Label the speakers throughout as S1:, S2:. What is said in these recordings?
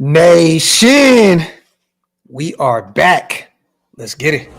S1: Nation, we are back. Let's get it.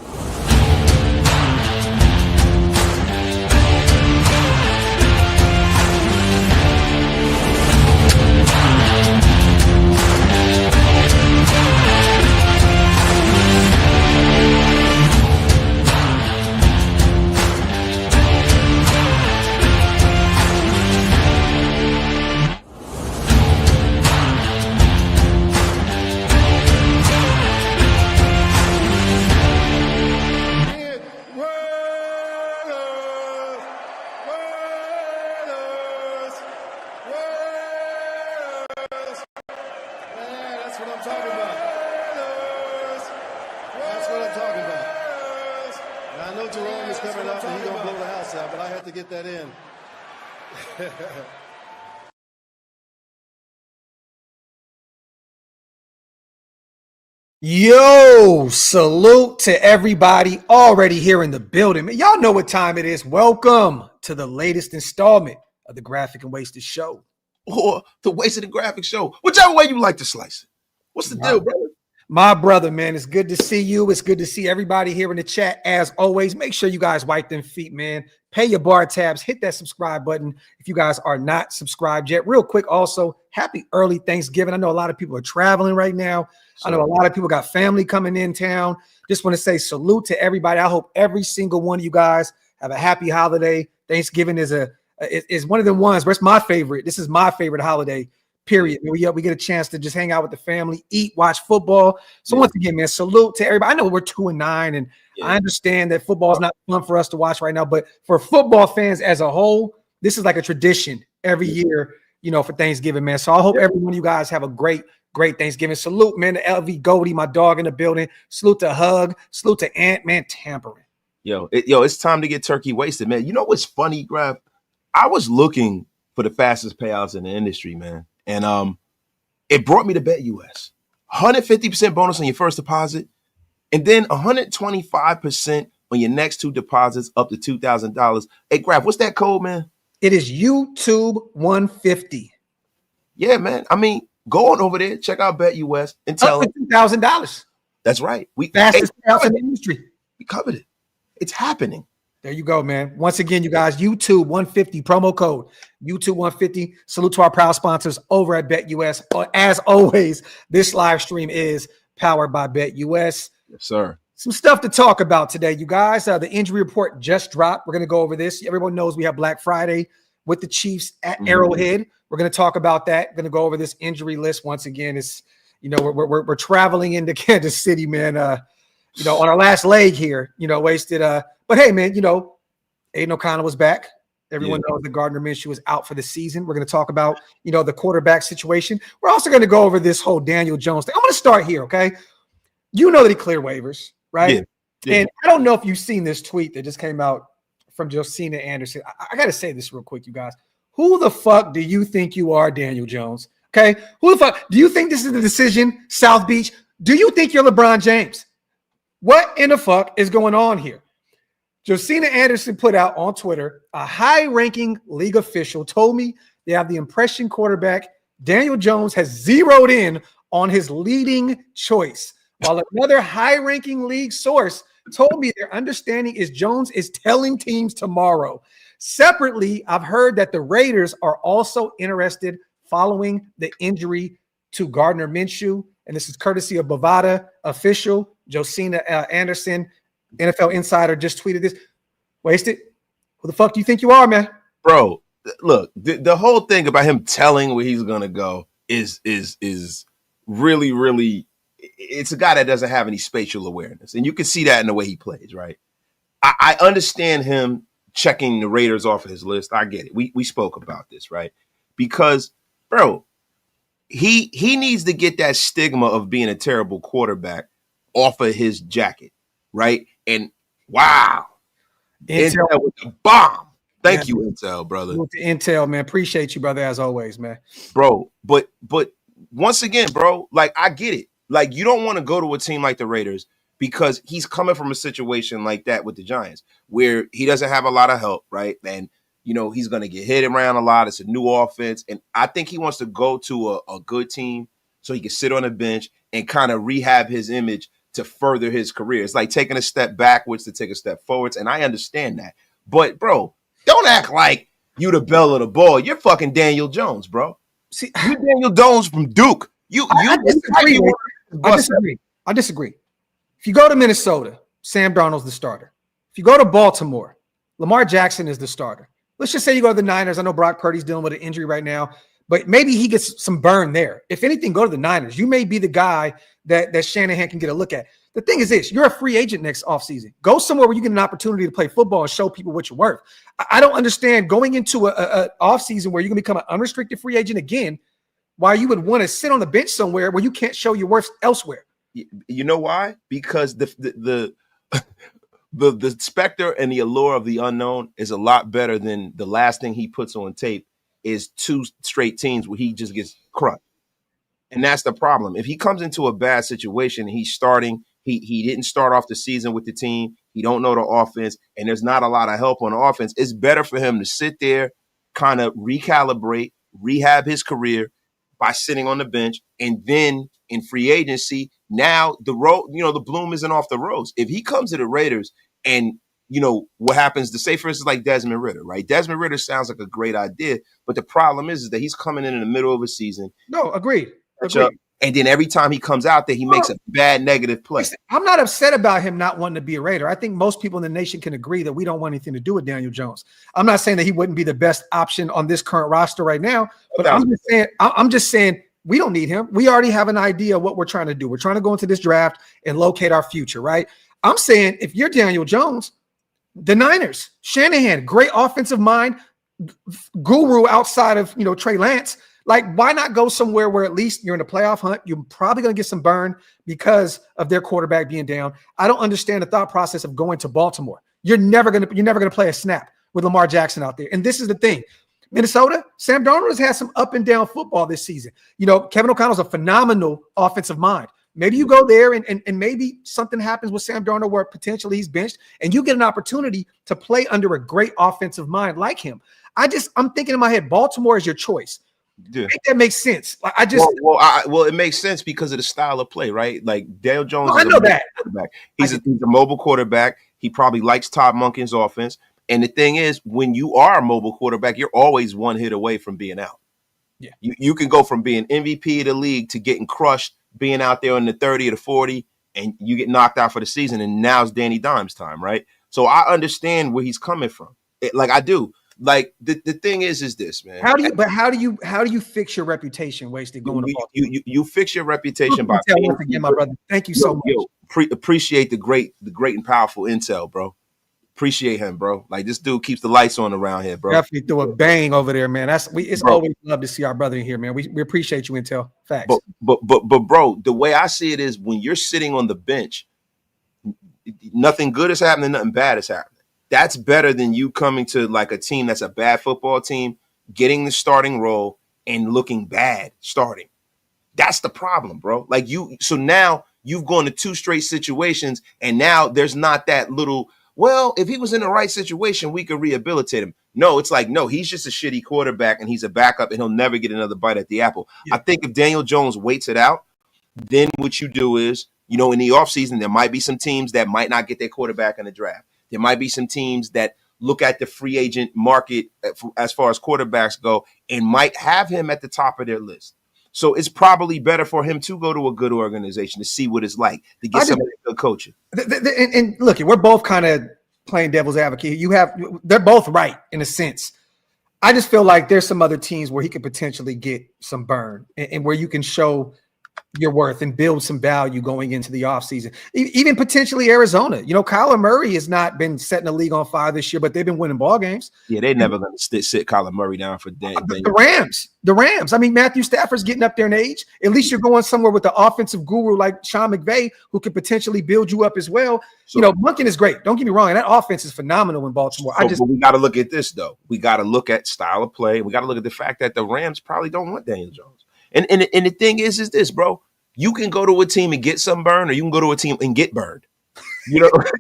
S1: Yo, salute to everybody already here in the building. Man, y'all know what time it is. Welcome to the latest installment of the Graphic and Wasted Show.
S2: Or the Wasted and Graphic Show. Whichever way you like to slice it. What's the deal, brother?
S1: My brother, man, it's good to see you. It's good to see everybody here in the chat. As always, make sure you guys wipe them feet, man. Pay your bar tabs. Hit that subscribe button if you guys are not subscribed yet. Real quick, also, happy early Thanksgiving. I know a lot of people are traveling right now. I know a lot of people got family coming in town. Just want to say salute to everybody. I hope every single one of you guys have a happy holiday. Thanksgiving is one of the ones, but it's my favorite. This is my favorite holiday, period. We get a chance to just hang out with the family, eat, watch football. So once again, man, salute to everybody. I know we're 2-9, and I understand that football is not fun for us to watch right now, but for football fans as a whole, this is like a tradition every year, for Thanksgiving, man. So I hope every one of you guys have a great Thanksgiving. Salute, man, to LV Goldie, my dog in the building. Salute to Hug. Salute to Ant, man, tampering.
S2: It's time to get turkey wasted, man. You know what's funny, Grab? I was looking for the fastest payouts in the industry, man. And it brought me to BetUS. 150% bonus on your first deposit, and then 125% on your next two deposits up to $2,000. Hey, Grab, what's that code, man?
S1: It is YouTube 150.
S2: Yeah, man. I mean, go on over there, check out BetUS, and tell them
S1: $2,000.
S2: That's right.
S1: Fastest payouts in the industry.
S2: We covered it. It's happening.
S1: There you go, man. Once again, you guys, YouTube 150 promo code YouTube 150. Salute to our proud sponsors over at BetUS. As always, this live stream is powered by BetUS.
S2: Yes, sir.
S1: Some stuff to talk about today, you guys. The injury report just dropped. We're going to go over this. Everyone knows we have Black Friday with the Chiefs at Arrowhead. We're going to talk about that. Going to go over this injury list once again. It's we're traveling into Kansas City, man. On our last leg here. Wasted. But hey, man, Aidan O'Connell was back. Everyone knows that Gardner Minshew was out for the season. We're going to talk about, the quarterback situation. We're also going to go over this whole Daniel Jones thing. I'm going to start here, okay? You know that he cleared waivers, right? Yeah. And I don't know if you've seen this tweet that just came out from Josina Anderson. I got to say this real quick, you guys. Who the fuck do you think you are, Daniel Jones? Okay? Who the fuck? Do you think this is the decision, South Beach? Do you think you're LeBron James? What in the fuck is going on here? Josina Anderson put out on Twitter, a high-ranking league official told me they have the impression quarterback Daniel Jones has zeroed in on his leading choice, while another high-ranking league source told me their understanding is Jones is telling teams tomorrow. Separately, I've heard that the Raiders are also interested following the injury to Gardner Minshew, and this is courtesy of Bovada official Josina Anderson. NFL Insider just tweeted this. Wasted. Who the fuck do you think you are, man?
S2: Bro, look, the whole thing about him telling where he's gonna go is really, really. It's a guy that doesn't have any spatial awareness, and you can see that in the way he plays. Right? I understand him checking the Raiders off of his list. I get it. We spoke about this, right? Because, bro, he needs to get that stigma of being a terrible quarterback off of his jacket, right? And wow, Intel with the bomb. Thank you, Intel, brother.
S1: Intel, man. Appreciate you, brother, as always, man.
S2: Bro, but once again, bro, like, I get it. Like, you don't want to go to a team like the Raiders because he's coming from a situation like that with the Giants where he doesn't have a lot of help, right? And, he's going to get hit around a lot. It's a new offense. And I think he wants to go to a good team so he can sit on the bench and kind of rehab his image to further his career. It's like taking a step backwards to take a step forwards, and I understand that. But, bro, don't act like you the belle of the ball. You're fucking Daniel Jones, bro.
S1: See,
S2: you Daniel Jones from Duke.
S1: I disagree. I disagree. If you go to Minnesota, Sam Darnold's the starter. If you go to Baltimore, Lamar Jackson is the starter. Let's just say you go to the Niners. I know Brock Purdy's dealing with an injury right now, but maybe he gets some burn there. If anything, go to the Niners. You may be the guy that Shanahan can get a look at. The thing is this, you're a free agent next offseason. Go somewhere where you get an opportunity to play football and show people what you're worth. I don't understand going into a offseason where you're going to become an unrestricted free agent again, why you would want to sit on the bench somewhere where you can't show your worth elsewhere.
S2: You know why? Because the specter and the allure of the unknown is a lot better than the last thing he puts on tape is 2 straight teams where he just gets crushed. And that's the problem. If he comes into a bad situation, he's starting, he didn't start off the season with the team, he don't know the offense, and there's not a lot of help on the offense, it's better for him to sit there, kind of recalibrate, rehab his career by sitting on the bench, and then in free agency, now the bloom isn't off the rose. If he comes to the Raiders and what happens to say, for instance, like Desmond Ridder, right? Desmond Ridder sounds like a great idea, but the problem is that he's coming in the middle of a season.
S1: No, agreed.
S2: And then every time he comes out there, he makes a bad negative play.
S1: I'm not upset about him not wanting to be a Raider. I think most people in the nation can agree that we don't want anything to do with Daniel Jones. I'm not saying that he wouldn't be the best option on this current roster right now, but I'm just saying we don't need him. We already have an idea of what we're trying to do. We're trying to go into this draft and locate our future, right? I'm saying if you're Daniel Jones, the Niners, Shanahan, great offensive mind, guru outside of Trey Lance. Like, why not go somewhere where at least you're in the playoff hunt? You're probably going to get some burn because of their quarterback being down. I don't understand the thought process of going to Baltimore. You're never going to play a snap with Lamar Jackson out there. And this is the thing. Minnesota, Sam Darnold has had some up and down football this season. Kevin O'Connell's a phenomenal offensive mind. Maybe you go there and maybe something happens with Sam Darnold where potentially he's benched and you get an opportunity to play under a great offensive mind like him. I'm thinking in my head, Baltimore is your choice. Yeah. That makes sense.
S2: It makes sense because of the style of play, right? Like Daniel Jones.
S1: I know that
S2: he's a mobile quarterback. He probably likes Todd Monken's offense. And the thing is, when you are a mobile quarterback, you're always one hit away from being out.
S1: Yeah,
S2: you can go from being MVP of the league to getting crushed, being out there in the 30 or the 40, and you get knocked out for the season. And now it's Danny Dimes time, right? So I understand where he's coming from. I do. Like the thing is this, man.
S1: How do you fix your reputation, Wasted, going to Baltimore?
S2: You fix your reputation by
S1: once again, my brother. Thank you so much.
S2: Appreciate the great and powerful intel, bro. Appreciate him, bro. Like this dude keeps the lights on around here, bro.
S1: Definitely threw a bang over there, man. It's always love to see our brother in here, man. We appreciate you, Intel. Facts.
S2: But bro, the way I see it is when you're sitting on the bench, nothing good is happening, nothing bad is happening. That's better than you coming to like a team that's a bad football team, getting the starting role and looking bad starting. That's the problem, bro. So now you've gone to 2 straight situations and now there's not that little, well, if he was in the right situation, we could rehabilitate him. No, it's like, no, he's just a shitty quarterback and he's a backup and he'll never get another bite at the apple. Yeah. I think if Daniel Jones waits it out, then what you do is, in the offseason, there might be some teams that might not get their quarterback in the draft. There might be some teams that look at the free agent market as far as quarterbacks go and might have him at the top of their list. So it's probably better for him to go to a good organization to see what it's like, to get some good coaching.
S1: And look, we're both kind of playing devil's advocate. They're both right in a sense. I just feel like there's some other teams where he could potentially get some burn and where you can show your worth and build some value going into the offseason. Even potentially Arizona. Kyler Murray has not been setting the league on fire this year, but they've been winning ball games.
S2: Yeah, they're never going to sit Kyler Murray down for
S1: the Rams. I mean, Matthew Stafford's getting up there in age. At least you're going somewhere with the offensive guru like Sean McVay, who could potentially build you up as well. So, Monken is great. Don't get me wrong. And that offense is phenomenal in Baltimore.
S2: But we got to look at this, though. We got to look at style of play. We got to look at the fact that the Rams probably don't want Daniel Jones. And the thing is this, bro. You can go to a team and get some burn, or you can go to a team and get burned. You know what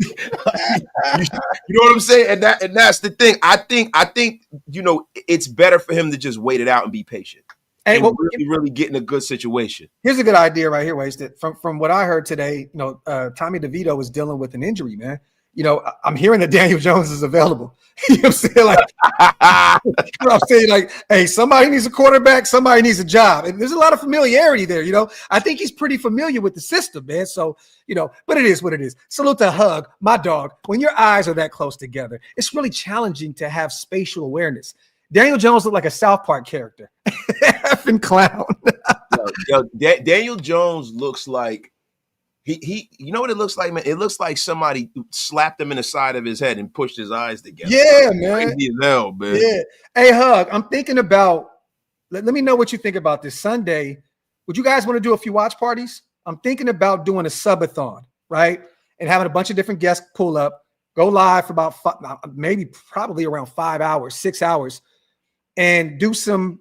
S2: I'm saying? And that's the thing. I think it's better for him to just wait it out and be patient.
S1: Hey,
S2: and
S1: well,
S2: really get in a good situation.
S1: here's a good idea right here, Wasted. From what I heard today, Tommy DeVito is dealing with an injury, man. I'm hearing that Daniel Jones is available. You know what I'm saying? I'm saying, like, hey, somebody needs a quarterback, somebody needs a job. And there's a lot of familiarity there, I think he's pretty familiar with the system, man. So, but it is what it is. Salute to Hug, my dog. When your eyes are that close together, it's really challenging to have spatial awareness. Daniel Jones looked like a South Park character. Effing clown.
S2: Daniel Jones looks like he you know what it looks like, man? It looks like somebody slapped him in the side of his head and pushed his eyes together.
S1: Yeah, man.
S2: Crazy as hell, man.
S1: Yeah. Hey, Hug, I'm thinking about, let me know what you think about this Sunday. Would you guys want to do a few watch parties? I'm thinking about doing a subathon, right? And having a bunch of different guests pull up, go live for about probably around 5 hours, 6 hours, and do some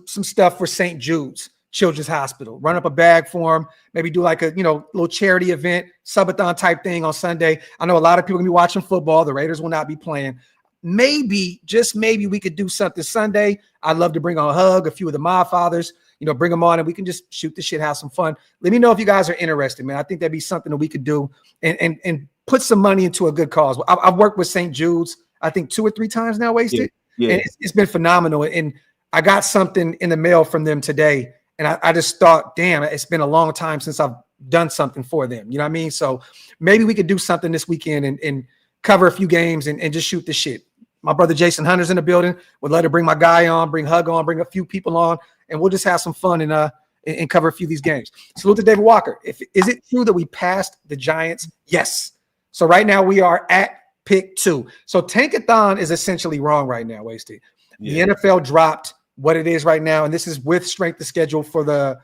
S1: stuff for St. Jude's Children's Hospital. Run up a bag for them. Maybe do like a little charity event, subathon type thing on Sunday. I know a lot of people are gonna be watching football. The Raiders will not be playing. Maybe, just maybe, we could do something Sunday. I'd love to bring on Hug, a few of the Mob Fathers. Bring them on and we can just shoot the shit, have some fun. Let me know if you guys are interested, man. I think that'd be something that we could do and put some money into a good cause. I've worked with St. Jude's, I think 2 or 3 times now, Wasted.
S2: Yeah.
S1: And it's been phenomenal. And I got something in the mail from them today. And I just thought, damn, it's been a long time since I've done something for them. You know what I mean? So maybe we could do something this weekend and cover a few games and just shoot the shit. My brother Jason Hunter's in the building. Would love to bring my guy on, bring Hug on, bring a few people on, and we'll just have some fun and cover a few of these games. Salute to David Walker. Is it true that we passed the Giants? Yes. So right now we are at pick 2. So Tankathon is essentially wrong right now, Wasted. Yeah. The NFL dropped what it is right now, and this is with strength of schedule for the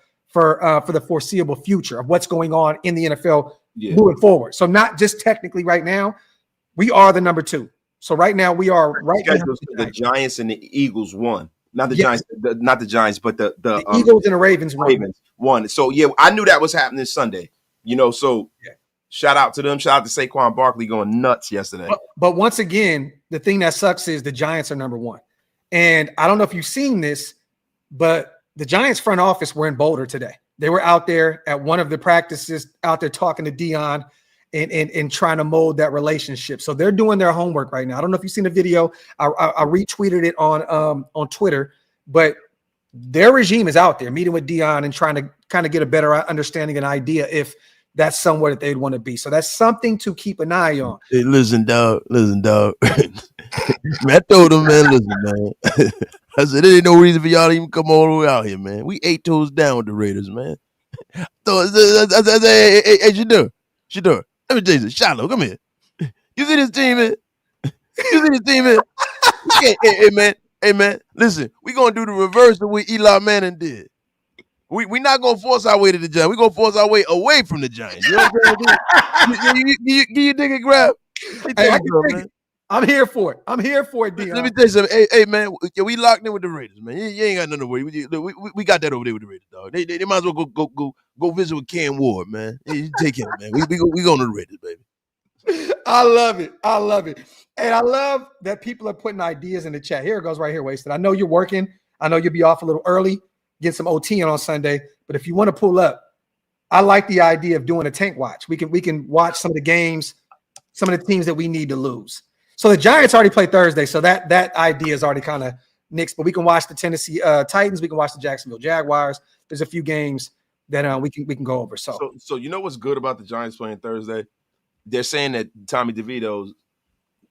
S1: foreseeable future of what's going on in the NFL moving forward. So not just technically right now, we are the number 2. So right now we are right now.
S2: The Giants and the Eagles won. Not the Giants, not the Giants, but the
S1: Eagles and the Ravens
S2: won. So I knew that was happening Sunday. Shout out to them. Shout out to Saquon Barkley going nuts yesterday.
S1: But once again, the thing that sucks is the Giants are number 1. And I don't know if you've seen this, but the Giants front office were in Boulder today. They were out there at one of the practices, out there talking to Dion and trying to mold that relationship. So they're doing their homework right now. I don't know if you've seen the video. I retweeted it on Twitter, but their regime is out there meeting with Dion and trying to kind of get a better understanding and idea if that's somewhere that they'd want to be. So that's something to keep an eye on.
S3: Hey, listen, dog. Man, I told him, man, listen, man. I said, there ain't no reason for y'all to even come all the way out here, man. We 8 toes down with the Raiders, man. So I said, hey, Shador, let me tell you something. Shiloh, come here. You see this team, man? Hey, man, listen, we going to do the reverse of what Eli Manning did. We not going to force our way to the Giants. We're going to force our way away from the Giants. You know what I'm saying? Give you dig a grab.
S1: I'm here for it. I'm here for it, Dion.
S3: Let me tell you something. Hey, man, we locked in with the Raiders, man. You ain't got nothing to worry. We got that over there with the Raiders, dog. They might as well go visit with Cam Ward, man. Hey, you take care, man. We going to the Raiders, baby.
S1: I love it. And I love that people are putting ideas in the chat. Here it goes right here, Wasted. I know you're working. I know you'll be off a little early, get some OT on Sunday. But if you want to pull up, I like the idea of doing a tank watch. We can watch some of the games, some of the teams that we need to lose. So the Giants already play Thursday, so that idea is already kind of nixed. But we can watch the Tennessee Titans. We can watch the Jacksonville Jaguars. There's a few games that we can go over. So
S2: you know what's good about the Giants playing Thursday? They're saying that Tommy DeVito's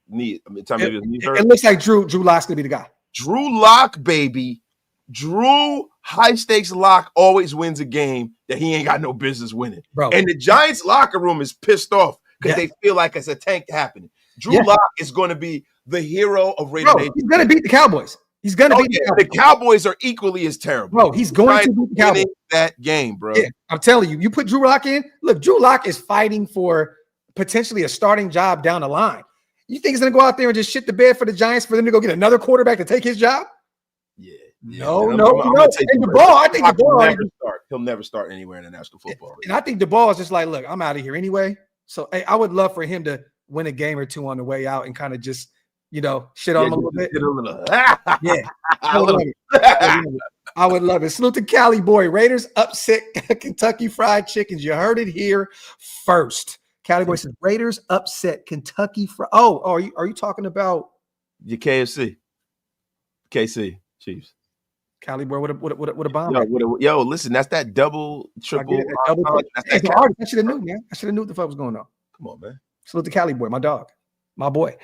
S2: knee.
S1: It looks like Drew Lock's gonna be the guy.
S2: Drew Lock, baby. Drew high stakes Lock always wins a game that he ain't got no business winning.
S1: Bro.
S2: And the Giants locker room is pissed off because they feel like it's a tank happening. Drew Lock is going to be the hero of Raider Nation.
S1: He's going to beat the Cowboys. He's going to beat the Cowboys.
S2: The Cowboys are equally as terrible.
S1: Bro, he's going to beat the Cowboys.
S2: That game, bro.
S1: Yeah, I'm telling you, you put Drew Lock in. Look, Drew Lock is fighting for potentially a starting job down the line. You think he's going to go out there and just shit the bed for the Giants for them to go get another quarterback to take his job?
S2: Yeah.
S1: No. And the ball, I think the ball
S2: he'll never start anywhere in the National Football League.
S1: And I think the ball is just like, look, I'm out of here anyway. So hey, I would love for him to win a game or two on the way out and kind of just shit on him a little bit. Yeah.
S2: I
S1: would love it. I would love it. Salute to Cali boy. Raiders upset Kentucky Fried Chickens. You heard it here first. Cali boy says Raiders upset Kentucky Fried. Oh, are you talking about
S2: your KFC? KC Chiefs.
S1: Cali boy with a bomb.
S2: Yo, listen, that's that double, triple.
S1: I should have knew, man. I should have knew what the fuck was going on.
S2: Come on, man.
S1: Salute to Cali boy, my dog, my boy.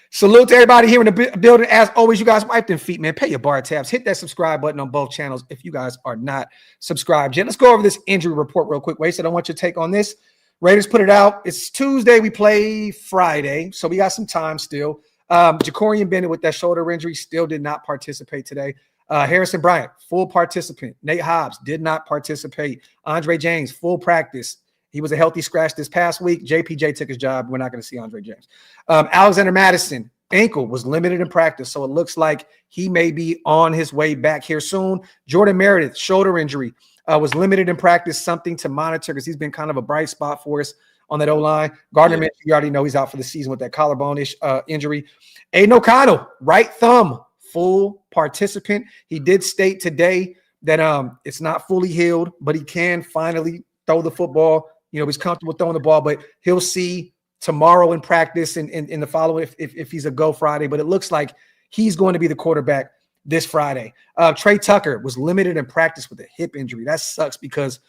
S1: Salute to everybody here in the building. As always, you guys wipe them feet, man. Pay your bar tabs. Hit that subscribe button on both channels if you guys are not subscribed yet. Let's go over this injury report real quick. Wait, so I don't want your take on this. Raiders put it out. It's Tuesday. We play Friday, so we got some time still. Jacorian Bennett with that shoulder injury still did not participate today. Harrison Bryant, full participant. Nate Hobbs did not participate. Andre James, full practice. He was a healthy scratch this past week. JPJ took his job. We're not going to see Andre James. Alexander Madison, ankle, was limited in practice, so it looks like he may be on his way back here soon. Jordan Meredith, shoulder injury, was limited in practice, something to monitor because he's been kind of a bright spot for us on that O-line. Gardner Minshew, you already know he's out for the season with that collarbone-ish injury. Aidan O'Connell, right thumb, full participant. He did state today that it's not fully healed, but he can finally throw the football. He's comfortable throwing the ball, but he'll see tomorrow in practice and in the following if he's a go Friday. But it looks like he's going to be the quarterback this Friday. Trey Tucker was limited in practice with a hip injury. That sucks because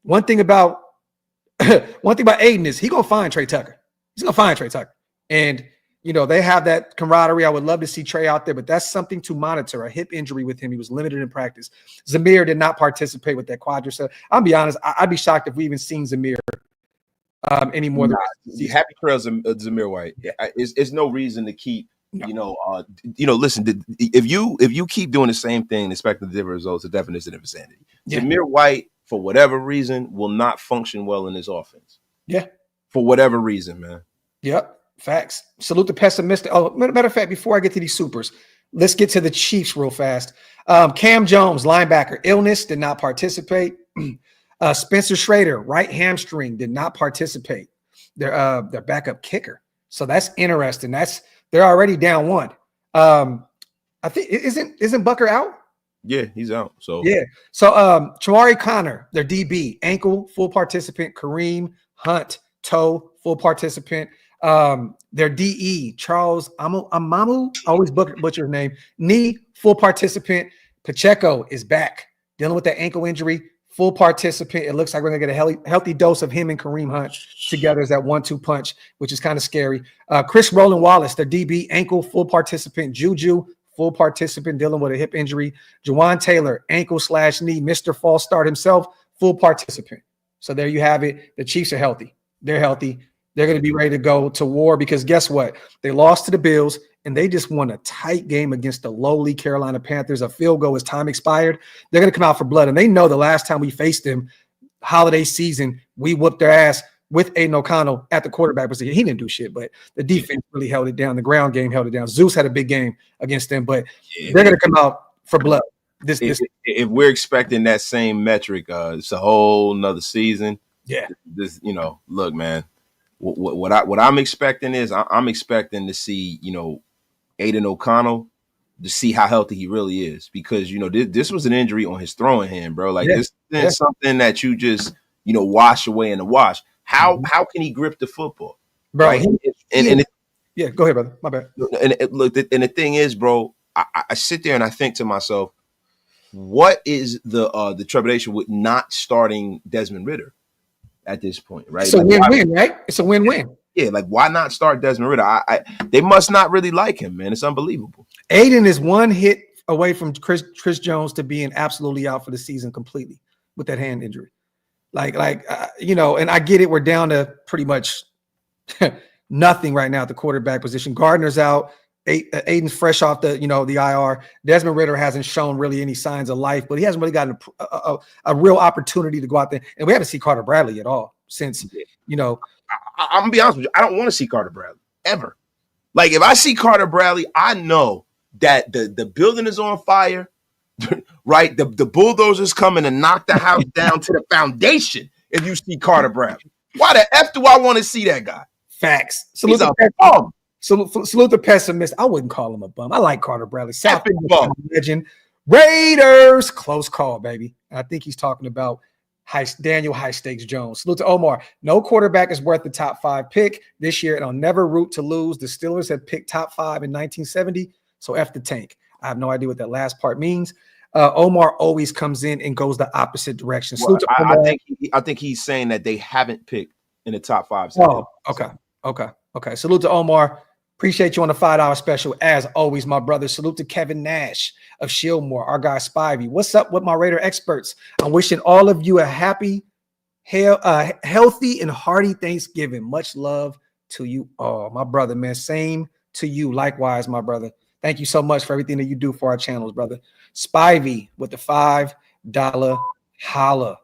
S1: one thing about Aidan is he's going to find Trey Tucker. He's going to find Trey Tucker. And, they have that camaraderie. I would love to see Trey out there, but that's something to monitor, a hip injury with him. He was limited in practice. Zamir did not participate with that quadricep. I'll be honest. I'd be shocked if we even seen Zamir anymore.
S2: Happy trails of Zamir White. It's no reason to keep, listen, if you keep doing the same thing and expecting different results, the definition of insanity. Yeah. Zamir White, for whatever reason, will not function well in this offense.
S1: Yeah.
S2: For whatever reason, man.
S1: Yep. Facts. Salute the pessimistic. Oh, matter of fact, before I get to these supers, let's get to the Chiefs real fast. Cam Jones, linebacker, illness, did not participate. Spencer Schrader, right hamstring, did not participate. Their backup kicker. So that's interesting. They're already down one. I think isn't Bucker out?
S2: Yeah, he's out. So
S1: Chamari Connor, their DB, ankle, full participant. Kareem Hunt, toe, full participant. Their DE, Charles Amamu, always butcher his name, knee, full participant. Pacheco is back, dealing with that ankle injury, full participant. It looks like we're going to get a healthy dose of him and Kareem Hunt together as that 1-2 punch, which is kind of scary. Chris Roland Wallace, their DB, ankle, full participant. Juju, full participant, dealing with a hip injury. Jawan Taylor, ankle/knee, Mr. False Start himself, full participant. So there you have it. The Chiefs are healthy. They're healthy. They're going to be ready to go to war because guess what? They lost to the Bills, and they just won a tight game against the lowly Carolina Panthers. A field goal as time expired. They're going to come out for blood, and they know the last time we faced them, holiday season, we whooped their ass with Aidan O'Connell at the quarterback position. He didn't do shit, but the defense really held it down. The ground game held it down. Zeus had a big game against them, but they're going to come out for blood.
S2: If we're expecting that same metric, it's a whole nother season.
S1: Yeah.
S2: Look, man. What I'm expecting is I'm expecting to see, Aidan O'Connell to see how healthy he really is because, this was an injury on his throwing hand, bro. Like this isn't something that you just, wash away in the wash. How can he grip the football?
S1: Bro.
S2: Right?
S1: Yeah, go ahead, brother. My bad.
S2: And the thing is, bro, I sit there and I think to myself, what is the trepidation with not starting Desmond Ridder at this point, right?
S1: It's a win-win, right? It's a win-win.
S2: Yeah, like why not start Desmond Ridder? They must not really like him, man. It's unbelievable.
S1: Aidan is one hit away from Chris Jones to being absolutely out for the season completely with that hand injury. And I get it. We're down to pretty much nothing right now at the quarterback position. Gardner's out. Aidan's fresh off the IR. Desmond Ridder hasn't shown really any signs of life, but he hasn't really gotten a real opportunity to go out there. And we haven't seen Carter Bradley at all since,
S2: I'm going to be honest with you. I don't want to see Carter Bradley ever. Like if I see Carter Bradley, I know that the building is on fire, right? The bulldozer's coming to knock the house down to the foundation if you see Carter Bradley. Why the F do I want to see that guy?
S1: Facts.
S2: He's a bum.
S1: Salute the pessimist. I wouldn't call him a bum. I like Carter Bradley. South
S2: bum.
S1: legend. Raiders. Close call, baby. And I think he's talking about Daniel High Stakes Jones. Salute to Omar. No quarterback is worth the top 5 pick this year, and I'll never root to lose. The Steelers had picked top 5 in 1970, so F the tank. I have no idea what that last part means. Omar always comes in and goes the opposite direction.
S2: Well, I think he's saying that they haven't picked in the top 5.
S1: Oh, okay. Salute to Omar. Appreciate you on the $5 special as always, my brother. Salute to Kevin Nash of Shieldmore, our guy Spivey. What's up with my Raider experts? I'm wishing all of you a happy, healthy, and hearty Thanksgiving. Much love to you all, my brother, man. Same to you. Likewise, my brother. Thank you so much for everything that you do for our channels, brother. Spivey with the $5 holla.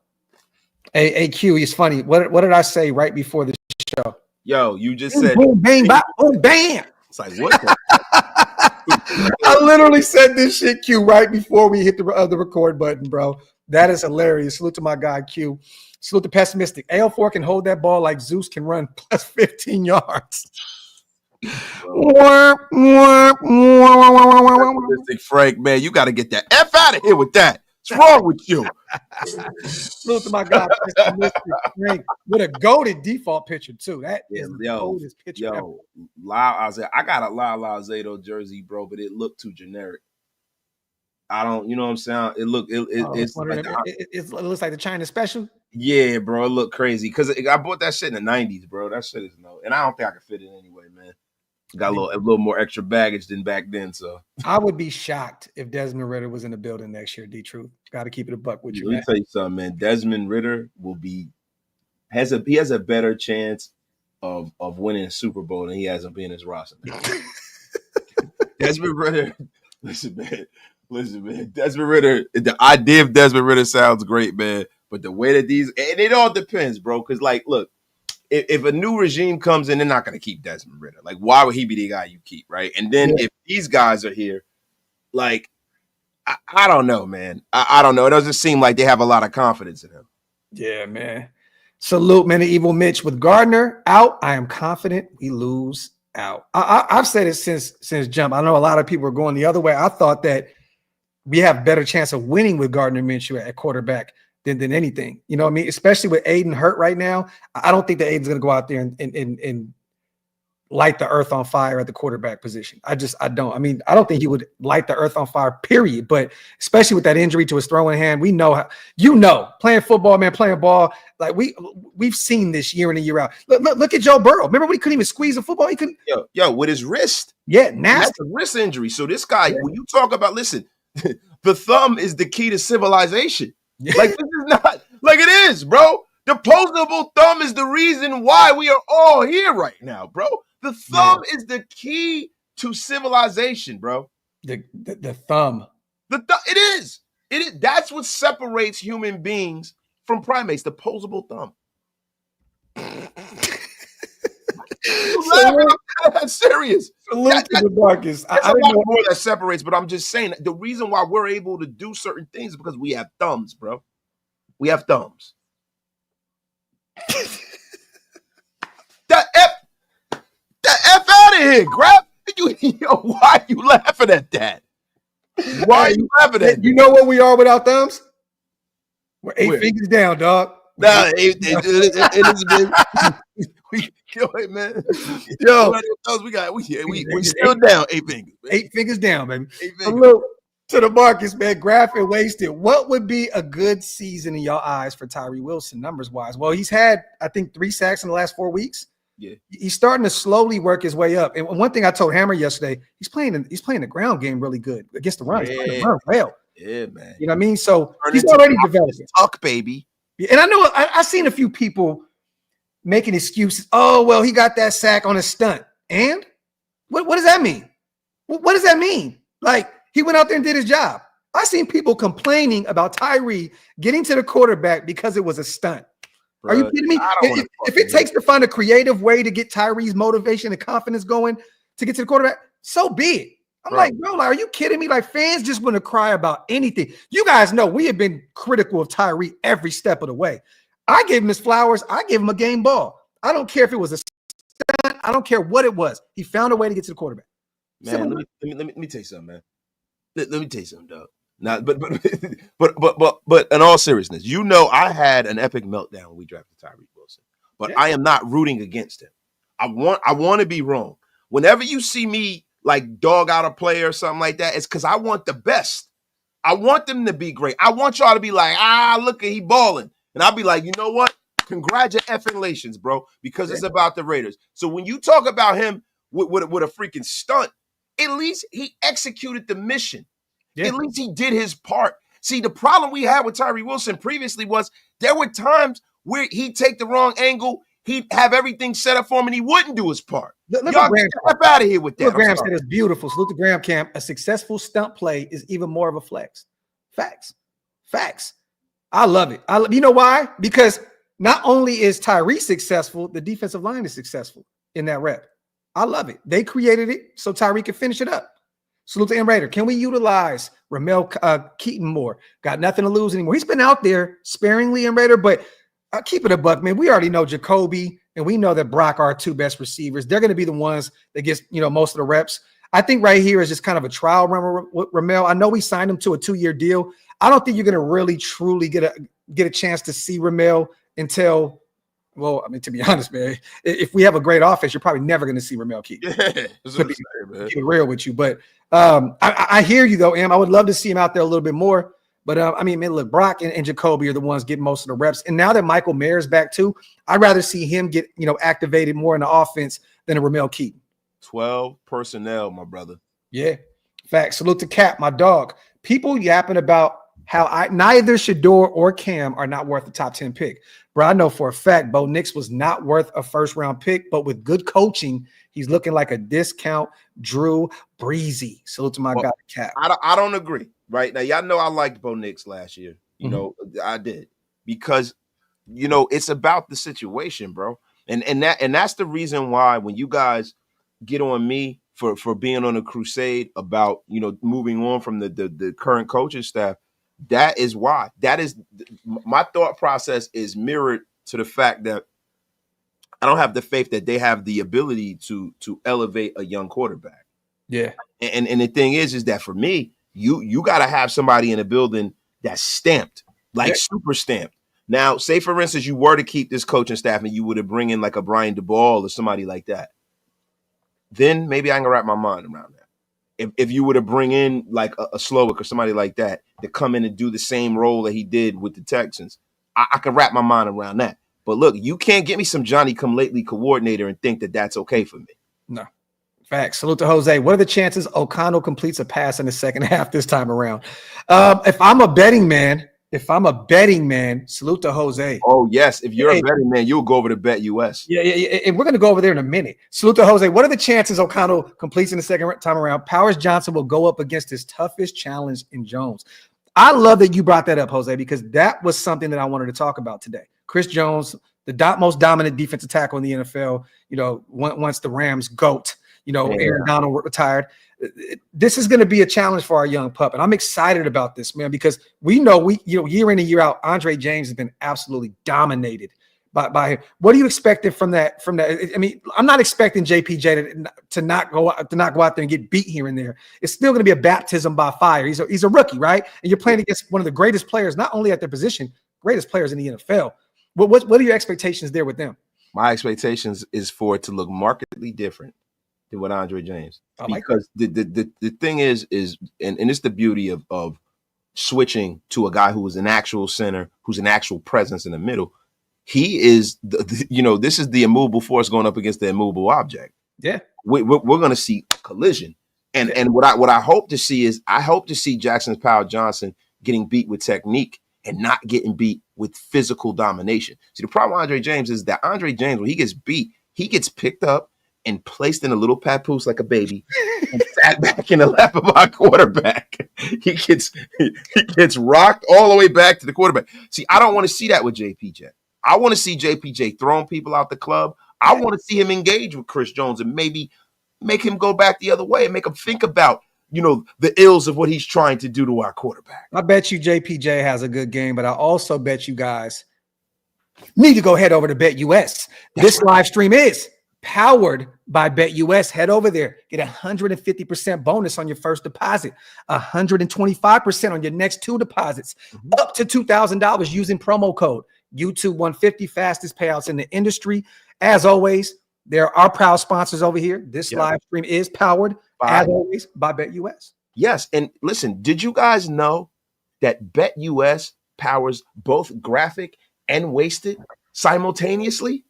S1: Hey, Q, it's funny. What did I say right before the show?
S2: Yo, you just said
S1: boom, bang, bop, boom, bam.
S2: It's like what?
S1: I literally said this shit, Q, right before we hit the record button, bro. That is hilarious. Salute to my guy, Q. Salute to pessimistic. AL4 can hold that ball like Zeus can run plus 15 yards.
S2: Frank, man, you got to get that F out of here with that. What's wrong with you?
S1: Salute to my guy, Frank, with a goated default pitcher too. That is the coldest pitcher ever.
S2: I got a La Zato jersey, bro, but it looked too generic. I don't, you know what I'm saying? It looks like the China special. Yeah, bro, it looked crazy because I bought that shit in the 90s, bro. That shit is and I don't think I could fit it anyway, man. Got a little more extra baggage than back then, so
S1: I would be shocked if Desmond Ridder was in the building next year. D-Truth, got to keep it a buck with you.
S2: Let me tell you something, man. Desmond Ridder has a better chance of winning a Super Bowl than he has of being his roster. Desmond Ridder, listen, man. Desmond Ridder. The idea of Desmond Ridder sounds great, man. But the way that and it all depends, bro. Because look. If a new regime comes in, they're not going to keep Desmond Ridder. Like, why would he be the guy you keep, right? And then if these guys are here, like, I don't know, man. I don't know. It doesn't seem like they have a lot of confidence in him.
S1: Yeah, man. Salute, man, to Evil Mitch. With Gardner out, I am confident we lose out. I've said it since jump. I know a lot of people are going the other way. I thought that we have better chance of winning with Gardner Minshew at quarterback than anything, you know what I mean? Especially with Aidan hurt right now. I don't think that Aidan's going to go out there and light the earth on fire at the quarterback position. I don't. I mean, I don't think he would light the earth on fire, period. But especially with that injury to his throwing hand, we know playing football, man, playing ball. Like we've seen this year in and year out. Look at Joe Burrow. Remember when he couldn't even squeeze a football? He couldn't.
S2: Yo, with his wrist.
S1: Yeah, nasty.
S2: That's a wrist injury. So this guy, when you talk about, listen, the thumb is the key to civilization. Like, this is not like it is, bro. The opposable thumb is the reason why we are all here right now, bro. The thumb is the key to civilization, bro.
S1: The thumb.
S2: It is. That's what separates human beings from primates. The opposable thumb. That's serious.
S1: Salute to the darkest.
S2: There's a lot more that separates, but I'm just saying the reason why we're able to do certain things is because we have thumbs, bro. We have thumbs. The F out of here, Grab. Why are you laughing at that? Why are you laughing at that?
S1: You know what we are without thumbs? We're 8 fingers down, dog.
S2: Nah, Yo, man. Yo, we still down 8 fingers.
S1: 8 fingers down, baby. 8 fingers. Salute to the Marcus, man. Graph and wasted. What would be a good season in your eyes for Tyree Wilson, numbers wise? Well, he's had, I think, 3 sacks in the last 4 weeks.
S2: Yeah,
S1: he's starting to slowly work his way up. And one thing I told Hammer yesterday, he's playing the ground game really good against the run. He's playing the run well.
S2: Yeah, man.
S1: You know what I mean? So he's already developing.
S2: Tuck, baby.
S1: And I know I've seen a few people making excuses. Oh, well, he got that sack on a stunt. And what does that mean? What does that mean? Like, he went out there and did his job. I've seen people complaining about Tyree getting to the quarterback because it was a stunt. Are you kidding me? If it takes to find a creative way to get Tyree's motivation and confidence going to get to the quarterback, so be it. I'm like, bro, are you kidding me? Like, fans just want to cry about anything. You guys know we have been critical of Tyree every step of the way. I gave him his flowers. I gave him a game ball. I don't care if it was a stunt. I don't care what it was. He found a way to get to the quarterback.
S2: Man, let me tell you something, man. Let me tell you something, dog. Now, but in all seriousness, I had an epic meltdown when we drafted Tyreek Wilson. But I am not rooting against him. I want to be wrong. Whenever you see me like dog out a player or something like that, it's because I want the best. I want them to be great. I want y'all to be like, look at he balling. And I'll be like, you know what? Congratulations, bro, because it's about the Raiders. So when you talk about him with a freaking stunt, at least he executed the mission. Yeah. At least he did his part. See, the problem we had with Tyree Wilson previously was there were times where he'd take the wrong angle, he'd have everything set up for him, and he wouldn't do his part.
S1: Y'all get
S2: out of here with that.
S1: Look, Graham said it's beautiful. Salute to Graham Camp. A successful stunt play is even more of a flex. Facts. I love it. You know why? Because not only is Tyree successful, the defensive line is successful in that rep. I love it. They created it so Tyree can finish it up. Salute to M. Raider. Can we utilize Ramel Keaton more? Got nothing to lose anymore. He's been out there sparingly, M. Raider, but keep it a buck, man. We already know Jacoby and we know that Brock are our two best receivers. They're going to be the ones that gets most of the reps. I think right here is just kind of a trial run with Ramel. I know we signed him to a 2-year deal. I don't think you're going to really truly get a chance to see Ramel until. Well, I mean, to be honest, man, if we have a great offense, you're probably never going to see Ramel Keaton. To be real with you. But I hear you, though, Em. I would love to see him out there a little bit more. But, I mean, man, look, Brock and Jacoby are the ones getting most of the reps. And now that Michael Mayer's back, too, I'd rather see him get, activated more in the offense than a Ramel Keaton.
S2: 12 personnel, my brother.
S1: Yeah. Facts. Salute to Cap, my dog. People yapping about how neither Shador or Cam are not worth the top 10 pick. Bro, I know for a fact Bo Nix was not worth a first-round pick, but with good coaching, he's looking like a discount Drew Breezy. Salute to my guy, Cap.
S2: I don't agree. Right now, y'all know I liked Bo Nix last year. I did because it's about the situation, bro. And that's the reason why when you guys get on me for being on a crusade about moving on from the current coaching staff. That is why. That is my thought process is mirrored to the fact that I don't have the faith that they have the ability to elevate a young quarterback.
S1: Yeah.
S2: And the thing is that for me, you got to have somebody in a building that's stamped, super stamped. Now, say for instance, you were to keep this coaching staff and you would have bring in like a Brian DeBall or somebody like that. Then maybe I can wrap my mind around that. If you were to bring in like a Slowick or somebody like that to come in and do the same role that he did with the Texans, I can wrap my mind around that. But look, you can't get me some Johnny-come-lately coordinator and think that that's okay for me.
S1: No. Facts. Salute to Jose. What are the chances O'Connell completes a pass in the second half this time around? If I'm a betting man, salute to Jose.
S2: Oh, yes. If you're a betting man, you'll go over to Bet US.
S1: Yeah. And we're going to go over there in a minute. Salute to Jose. What are the chances O'Connell completes in the second time around? Powers Johnson will go up against his toughest challenge in Jones. I love that you brought that up, Jose, because that was something that I wanted to talk about today. Chris Jones, the most dominant defensive tackle in the NFL, once the Rams GOAT, Aaron Donald retired. This is going to be a challenge for our young pup. And I'm excited about this, man, because we know year in and year out, Andre James has been absolutely dominated by him. What are you expecting from that? I mean, I'm not expecting JPJ to not go out there and get beat here and there. It's still going to be a baptism by fire. He's a rookie, right? And you're playing against one of the greatest players, not only at their position, greatest players in the NFL. What are your expectations there with them?
S2: My expectations is for it to look markedly different than what Andre James. Because the thing is and it's the beauty of switching to a guy who is an actual center, who's an actual presence in the middle. He is, this is the immovable force going up against the immovable object.
S1: Yeah.
S2: We're going to see collision. And what I hope to see is I hope to see Jackson Powell Johnson getting beat with technique and not getting beat with physical domination. See, the problem with Andre James is that Andre James, when he gets beat, he gets picked up and placed in a little papoose like a baby and sat back in the lap of our quarterback. He gets rocked all the way back to the quarterback. See, I don't want to see that with JPJ. I want to see JPJ throwing people out the club. I want to see him engage with Chris Jones and maybe make him go back the other way and make him think about, the ills of what he's trying to do to our quarterback.
S1: I bet you JPJ has a good game, but I also bet you guys need to go head over to Bet US. This live stream is powered by BetUS. Head over there, get 150% bonus on your first deposit, 125% on your next 2 deposits, up to $2,000 using promo code YouTube150. Fastest payouts in the industry. As always, there are proud sponsors over here. This live stream is powered, as always, by BetUS.
S2: Yes, and listen, did you guys know that BetUS powers both graphic and wasted simultaneously?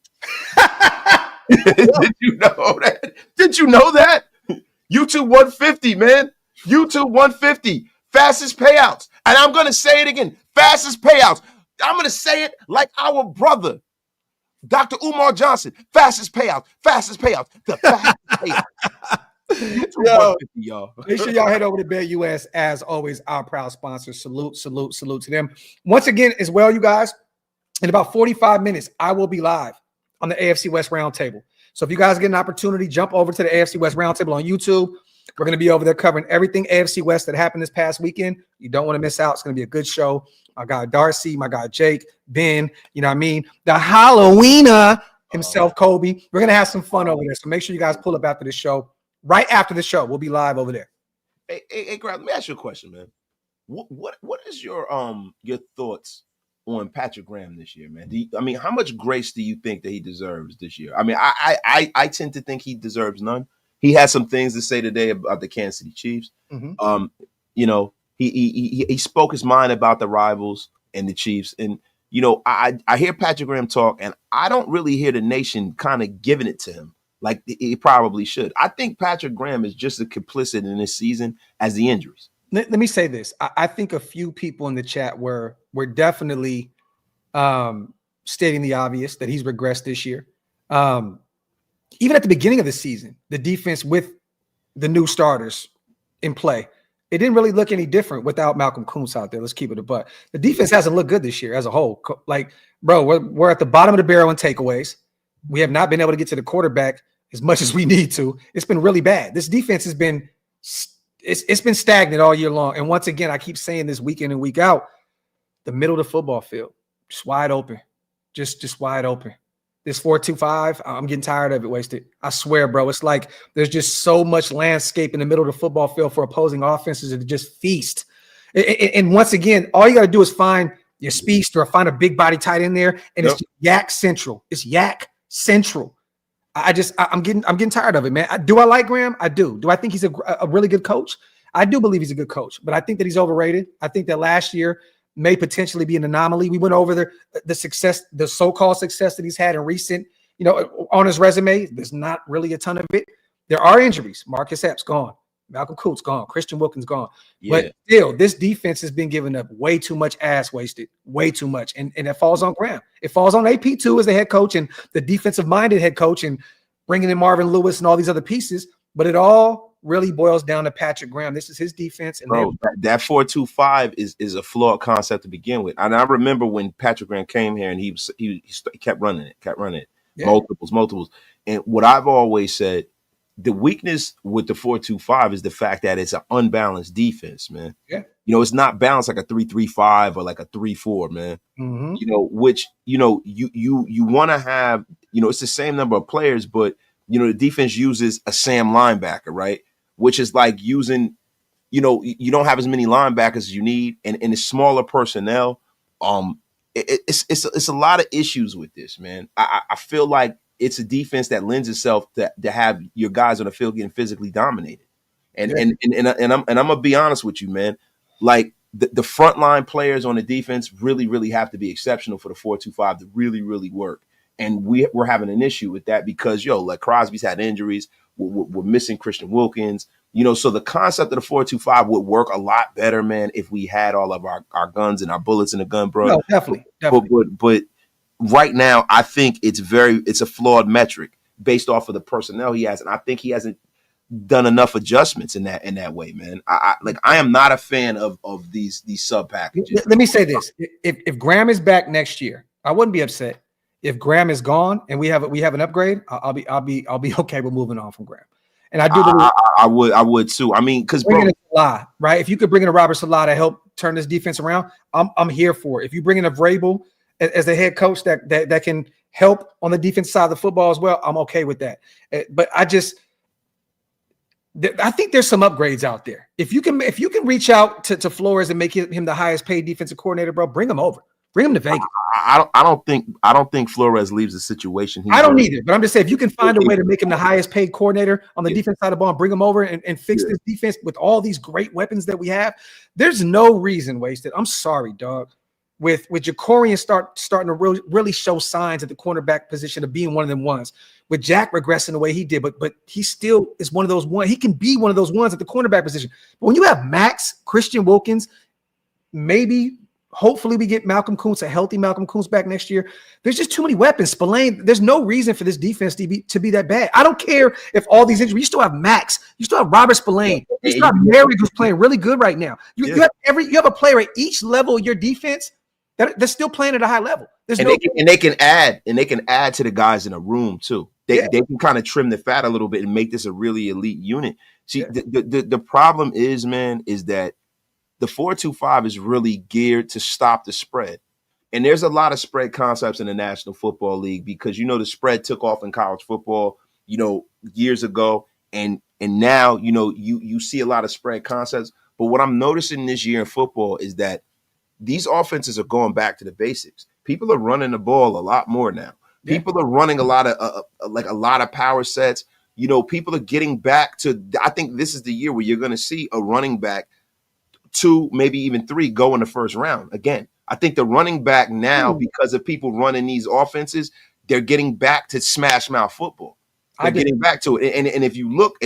S2: Did you know that? Did you know that? YouTube 150, man. YouTube 150. Fastest payouts. And I'm going to say it again. Fastest payouts. I'm going to say it like our brother, Dr. Umar Johnson. Fastest payouts. Fastest payouts. The fastest payouts.
S1: Yo, y'all. Make sure y'all head over to BetUS. As always, our proud sponsor. Salute to them. Once again, as well, you guys, in about 45 minutes, I will be live on the AFC West Roundtable. So if you guys get an opportunity, jump over to the AFC West Roundtable on YouTube. We're going to be over there covering everything AFC West that happened this past weekend. You don't want to miss out. It's going to be a good show. My guy Darcy, my guy Jake, Ben, you know what I mean? The Halloweener himself, Kobe. We're going to have some fun over there. So make sure you guys pull up after the show. Right after the show, we'll be live over there.
S2: Hey, Grab, let me ask you a question, man. What is your thoughts on Patrick Graham this year, man? How much grace do you think that he deserves this year? I mean, I tend to think he deserves none. He had some things to say today about the Kansas City Chiefs. Mm-hmm. He spoke his mind about the rivals and the Chiefs. And, I hear Patrick Graham talk, and I don't really hear the nation kind of giving it to him like he probably should. I think Patrick Graham is just as complicit in this season as the injuries.
S1: Let me say this. I think a few people in the chat were definitely stating the obvious that he's regressed this year. Even at the beginning of the season, the defense with the new starters in play, it didn't really look any different without Malcolm Kuntz out there. Let's keep it a buck. The defense hasn't looked good this year as a whole. Like, bro, we're at the bottom of the barrel in takeaways. We have not been able to get to the quarterback as much as we need to. It's been really bad. This defense has been it's been stagnant all year long. And once again, I keep saying this week in and week out, the middle of the football field, just wide open, just wide open. This 4-2-5, I'm getting tired of it, Wasted. I swear, bro. It's like there's just so much landscape in the middle of the football field for opposing offenses to just feast. And once again, all you got to do is find your speedster or find a big body tight end there, and it's just yak central. It's yak central. I'm getting tired of it, man. Do I like Graham? I do. Do I think he's a really good coach? I do believe he's a good coach, but I think that he's overrated. I think that last year may potentially be an anomaly. We went over the success, the so-called success that he's had in recent, on his resume. There's not really a ton of it. There are injuries. Marcus Epps gone. Malcolm Kuntz gone. Christian Wilkins gone. Yeah. But still, this defense has been giving up way too much ass wasted. Way too much. And it falls on Graham. It falls on AP too as the head coach and the defensive-minded head coach and bringing in Marvin Lewis and all these other pieces. But it all really boils down to Patrick Graham. This is his defense. And
S2: bro, that 4-2-5 is a flawed concept to begin with. And I remember when Patrick Graham came here and he kept running it. Yeah. Multiples. And what I've always said, the weakness with the 4-2-5 is the fact that it's an unbalanced defense, man.
S1: Yeah.
S2: It's not balanced like a 3-3-5 or like a 3-4, man. Mm-hmm. Which you want to have, it's the same number of players, but the defense uses a Sam linebacker, right? Which is like using, you don't have as many linebackers as you need, and it's smaller personnel. It's a lot of issues with this, man. I feel like it's a defense that lends itself to have your guys on the field getting physically dominated. And I'm gonna be honest with you, man. Like the frontline players on the defense really, really have to be exceptional for the 4-2-5 to really, really work. And we're having an issue with that because like Crosby's had injuries. We're missing Christian Wilkins. So the concept of the 4-2-5 would work a lot better, man, if we had all of our guns and our bullets in the gun, bro.
S1: No, definitely.
S2: But right now, I think it's a flawed metric based off of the personnel he has, and I think he hasn't done enough adjustments in that way, man. I am not a fan of these sub packages.
S1: Let me say this: if Graham is back next year, I wouldn't be upset. If Graham is gone and we have an upgrade, I'll be okay with moving on from Graham. And I do believe
S2: I would too. I mean, because
S1: bring in a Salah, right? If you could bring in a Robert Salah to help turn this defense around, I'm here for it. If you bring in a Vrabel as the head coach that can help on the defense side of the football as well, I'm okay with that. But I think there's some upgrades out there. If you can reach out to Flores and make him the highest paid defensive coordinator, bro, bring him over. Bring him to Vegas.
S2: I don't think Flores leaves the situation.
S1: I don't either, but I'm just saying if you can find a way to make him the highest paid coordinator on the defense side of the ball and bring him over and fix this defense with all these great weapons that we have, there's no reason wasted. I'm sorry, dog. With Jacorian starting to really show signs at the cornerback position of being one of them ones. With Jack regressing the way he did, but he still is one of those ones. He can be one of those ones at the cornerback position. But when you have Max, Christian Wilkins, hopefully we get Malcolm Kuntz, a healthy Malcolm Kuntz back next year. There's just too many weapons. Spillane, there's no reason for this defense to be that bad. I don't care if all these injuries. You still have Max. You still have Robert Spillane. You still have Mary, who's playing really good right now. You have a player at each level of your defense they're still playing at a high level. They can add
S2: to the guys in a room too. They can kind of trim the fat a little bit and make this a really elite unit. See, the problem is that the 4-2-5 is really geared to stop the spread. And there's a lot of spread concepts in the National Football League because, the spread took off in college football, years ago. And now, you see a lot of spread concepts. But what I'm noticing this year in football is that these offenses are going back to the basics. People are running the ball a lot more now. Yeah. People are running a lot of power sets. People are getting back to, I think this is the year where you're going to see a running back 2, maybe even 3 go in the first round. Again, I think the running back now, because of people running these offenses, they're getting back to smash mouth football. They're getting back to it. And if you look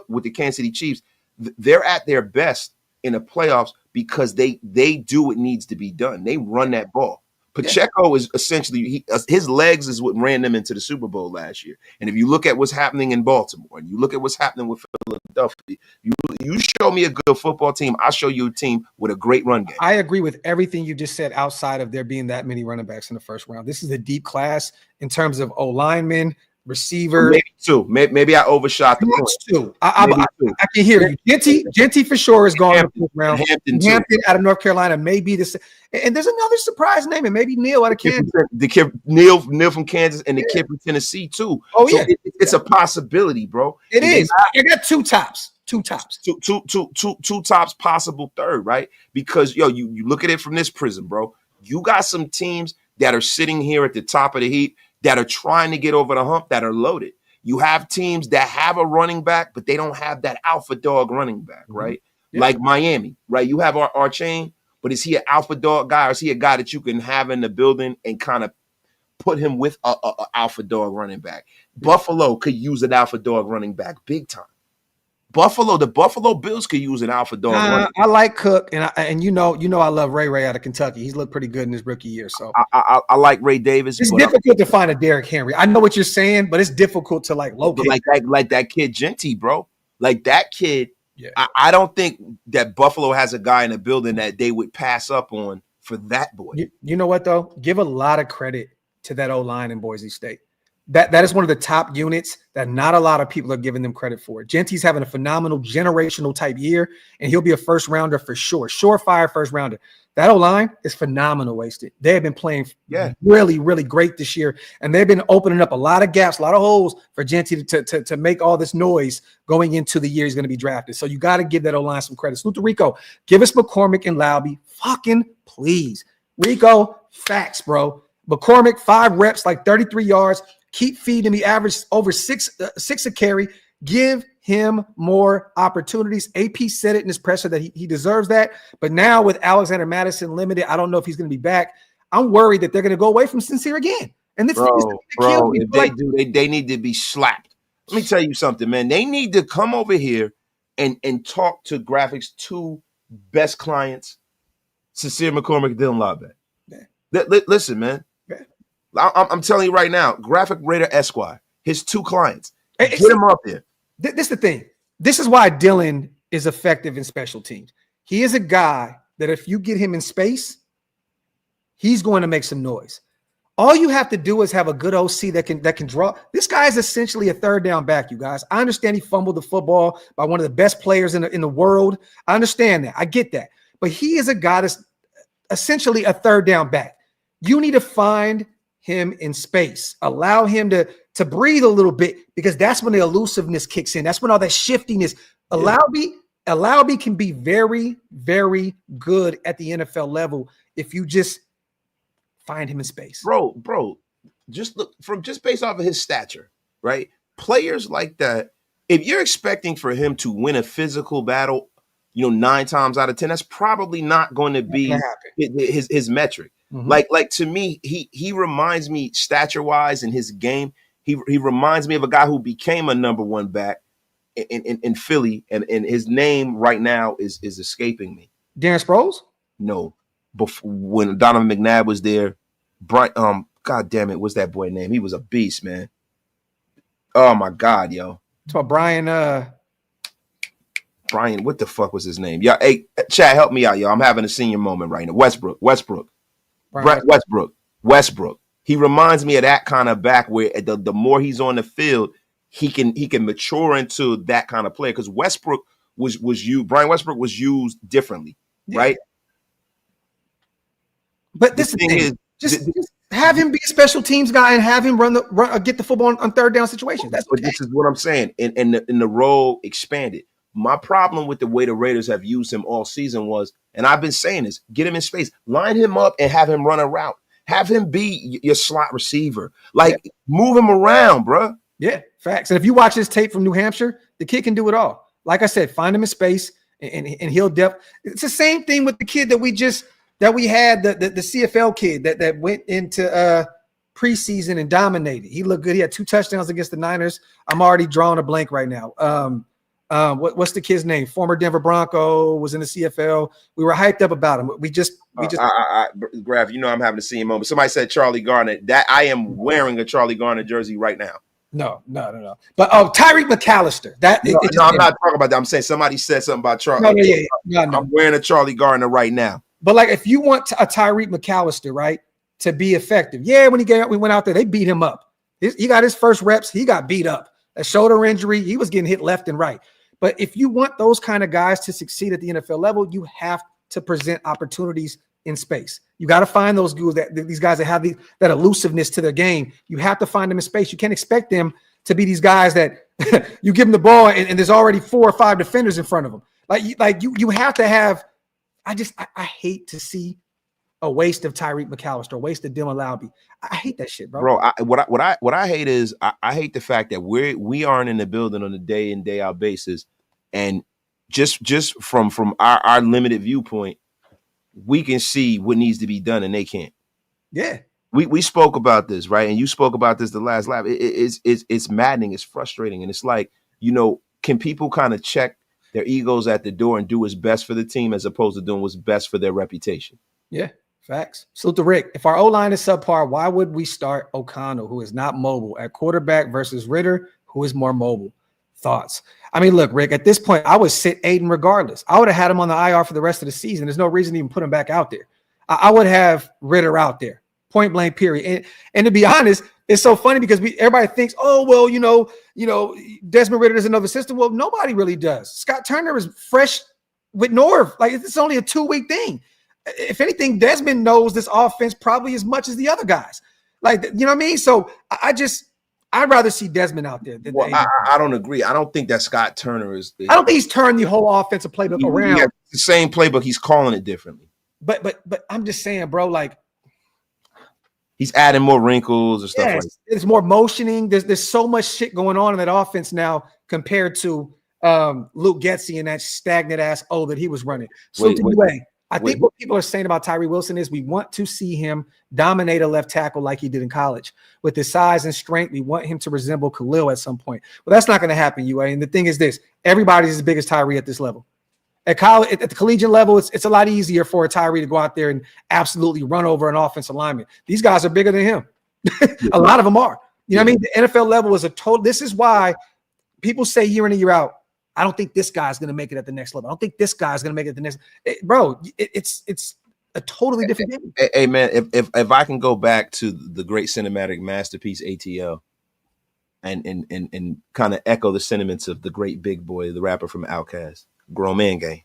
S2: with the Kansas City Chiefs, they're at their best in the playoffs because they do what needs to be done. They run that ball. Pacheco is essentially his legs is what ran them into the Super Bowl last year. And if you look at what's happening in Baltimore and you look at what's happening with Philadelphia, you show me a good football team, I'll show you a team with a great run game.
S1: I agree with everything you just said outside of there being that many running backs in the first round. This is a deep class in terms of O-linemen, receiver.
S2: Maybe 2. Maybe I overshot the point.
S1: 2. I can hear you. Genty for sure is going to the fourth round. Hampton out of North Carolina may be this. And there's another surprise name, and maybe Neil out of Kansas.
S2: The kid Neil from Kansas and the kid from Tennessee too.
S1: Oh yeah,
S2: it's a possibility, bro.
S1: It is. You got 2 tops. 2 tops.
S2: Two tops, possible third, right? Because you look at it from this prism, bro. You got some teams that are sitting here at the top of the heap that are trying to get over the hump that are loaded. You have teams that have a running back, but they don't have that alpha dog running back, right? Yeah. Like Miami, right? You have our chain, but is he an alpha dog guy or is he a guy that you can have in the building and kind of put him with a alpha dog running back? Buffalo could use an alpha dog running back big time. The Buffalo Bills could use an alpha dog.
S1: I like Cook, and I love Ray out of Kentucky. He's looked pretty good in his rookie year. So
S2: I like Ray Davis.
S1: It's difficult to find a Derrick Henry. I know what you're saying, but it's difficult to locate.
S2: Like that kid Genty, bro. Like that kid. Yeah. I don't think that Buffalo has a guy in the building that they would pass up on for that boy.
S1: You know what though? Give a lot of credit to that O-line in Boise State. That is one of the top units that not a lot of people are giving them credit for. Genty's having a phenomenal generational type year, and he'll be a first rounder for sure. Surefire first rounder. That O-line is phenomenal, Wasted. They have been playing really, really great this year, and they've been opening up a lot of gaps, a lot of holes for Genty to make all this noise going into the year he's going to be drafted. So you got to give that O-line some credit. Salute to Rico. Give us McCormick and Laube. Fucking please. Rico, facts, bro. McCormick, 5 reps, like 33 yards. Keep feeding me, average over 6 a carry. Give him more opportunities. AP said it in his presser that he deserves that. But now with Alexander Madison limited, I don't know if he's going to be back. I'm worried that they're going to go away from Sincere again. And this
S2: if they need to be slapped. Let me tell you something, man. They need to come over here and talk to Graphics' 2 best clients, Sincere McCormick, Dylan Laube. Yeah. Listen, man. I'm telling you right now, Graphic Raider Esquire, his 2 clients, get him up there.
S1: This is the thing. This is why Dylan is effective in special teams. He is a guy that if you get him in space, he's going to make some noise. All you have to do is have a good OC that can draw. This guy is essentially a third down back, you guys. I understand he fumbled the football by one of the best players in the world. I understand that. I get that. But he is a guy that's essentially a third down back. You need to find him in space. Allow him to breathe a little bit, because that's when the elusiveness kicks in. That's when all that shiftiness. Alabi can be very, very good at the NFL level if you just find him in space.
S2: Bro, just look just based off of his stature, right? Players like that, if you're expecting for him to win a physical battle, 9 times out of 10, that's probably not going to be his metric. Mm-hmm. Like to me, he reminds me stature-wise in his game. He reminds me of a guy who became a number 1 back in Philly, and his name right now is escaping me.
S1: Darren Sproles?
S2: No. Before, when Donovan McNabb was there, Brian, God damn it, what's that boy name? He was a beast, man. Oh my God, yo.
S1: It's about Brian,
S2: what the fuck was his name? Yeah, hey, Chad, help me out, yo. I'm having a senior moment right now. Westbrook. He reminds me of that kind of back where the more he's on the field, he can mature into that kind of player. Because Westbrook was used, Brian Westbrook was used differently, right?
S1: But this thing is just have him be a special teams guy and have him get the football on third down situations. That's okay.
S2: This is what I'm saying. And the role expanded. My problem with the way the Raiders have used him all season was, and I've been saying this, get him in space, line him up and have him run a route. Have him be your slot receiver. Move him around, bro. Yeah,
S1: facts. And if you watch his tape from New Hampshire, the kid can do it all. Like I said, find him in space and he'll depth. It's the same thing with the kid that we had, the CFL kid that went into preseason and dominated. He looked good. He had 2 touchdowns against the Niners. I'm already drawing a blank right now. What's the kid's name? Former Denver Bronco, was in the CFL. We were hyped up about him. We just
S2: Graf, I'm having a senior moment. Somebody said Charlie Garner. That I am wearing a Charlie Garner jersey right now.
S1: No. But Tyreek McAllister.
S2: I'm not talking about that. I'm saying somebody said something about Charlie. No. I'm wearing a Charlie Garner right now.
S1: But if you want a Tyreek McAllister, right, to be effective, when we went out there, they beat him up. He got his first reps. He got beat up. A shoulder injury. He was getting hit left and right. But if you want those kind of guys to succeed at the NFL level, you have to present opportunities in space. You got to find these guys that have that elusiveness to their game. You have to find them in space. You can't expect them to be these guys that you give them the ball and there's already 4 or 5 defenders in front of them. You have to have. I hate to see a waste of Tyreek McAllister, a waste of Dylan Laube. I hate that shit, bro.
S2: What I hate is I hate the fact that we aren't in the building on a day in, day out basis, and just from our limited viewpoint, we can see what needs to be done and they can't.
S1: Yeah.
S2: We spoke about this, right? And you spoke about this the last lap. It's maddening, it's frustrating, and it's like, can people kind of check their egos at the door and do what's best for the team as opposed to doing what's best for their reputation?
S1: Yeah. Facts. Salute to Rick. If our O-line is subpar, why would we start O'Connell, who is not mobile, at quarterback versus Ritter, who is more mobile? Thoughts? I mean, look, Rick, at this point, I would sit Aidan regardless. I would have had him on the IR for the rest of the season. There's no reason to even put him back out there. I would have Ritter out there, point blank, period. And to be honest, it's so funny because everybody thinks, oh, well, Desmond Ritter doesn't know the system. Well, nobody really does. Scott Turner is fresh with Norv. It's only a 2-week thing. If anything, Desmond knows this offense probably as much as the other guys. You know what I mean? So I'd rather see Desmond out there.
S2: I don't agree. I don't think that Scott Turner is.
S1: I don't think he's turned the whole offensive playbook around.
S2: Yeah, the same playbook. He's calling it differently.
S1: But I'm just saying, bro,
S2: he's adding more wrinkles and stuff like that.
S1: There's more motioning. There's so much shit going on in that offense now compared to Luke Getsy and that stagnant ass that he was running. So I think what people are saying about Tyree Wilson is we want to see him dominate a left tackle like he did in college. With his size and strength, we want him to resemble Khalil at some point. Well, that's not going to happen, UA. And the thing is this, everybody's as big as Tyree at this level. At college, at the collegiate level, it's a lot easier for a Tyree to go out there and absolutely run over an offensive lineman. These guys are bigger than him. A lot of them are. You know what I mean? The NFL level is this is why people say year in and year out, I don't think this guy's going to make it at the next level. I don't think this guy's going to make it at the next. Bro, it's a totally different game.
S2: Hey, man, if I can go back to the great cinematic masterpiece ATL and kind of echo the sentiments of the great Big Boy, the rapper from Outkast, Grown Man Game.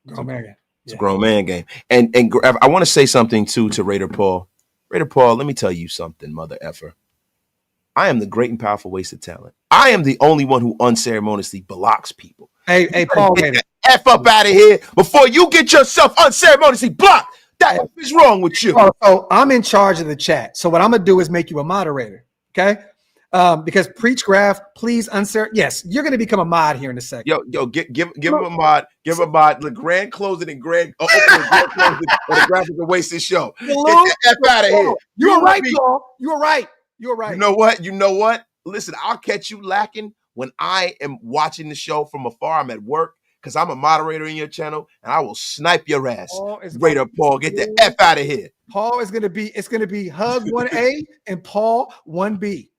S1: Grown Man Game.
S2: It's a grown man game. And I want to say something too to Raider Paul. Raider Paul, let me tell you something, mother effer. I am the great and powerful waste of talent. I am the only one who unceremoniously blocks people.
S1: Hey, Paul,
S2: get the F up out of here before you get yourself unceremoniously blocked. That is wrong with you.
S1: So I'm in charge of the chat. So what I'm gonna do is make you a moderator, okay? Because Preach Graph, please yes, you're gonna become a mod here in a second.
S2: Yo, give him a mod. Give him a mod. The grand closing and grand opening of the Graphic and Wasted show. Get the F out of here.
S1: You're right, Paul. You're right. You're right.
S2: You know what? Listen, I'll catch you lacking when I am watching the show from afar. I'm at work because I'm a moderator in your channel, and I will snipe your ass. Raider Paul, get the F out of here.
S1: Paul is gonna be. It's gonna be Hug 1A and Paul 1B.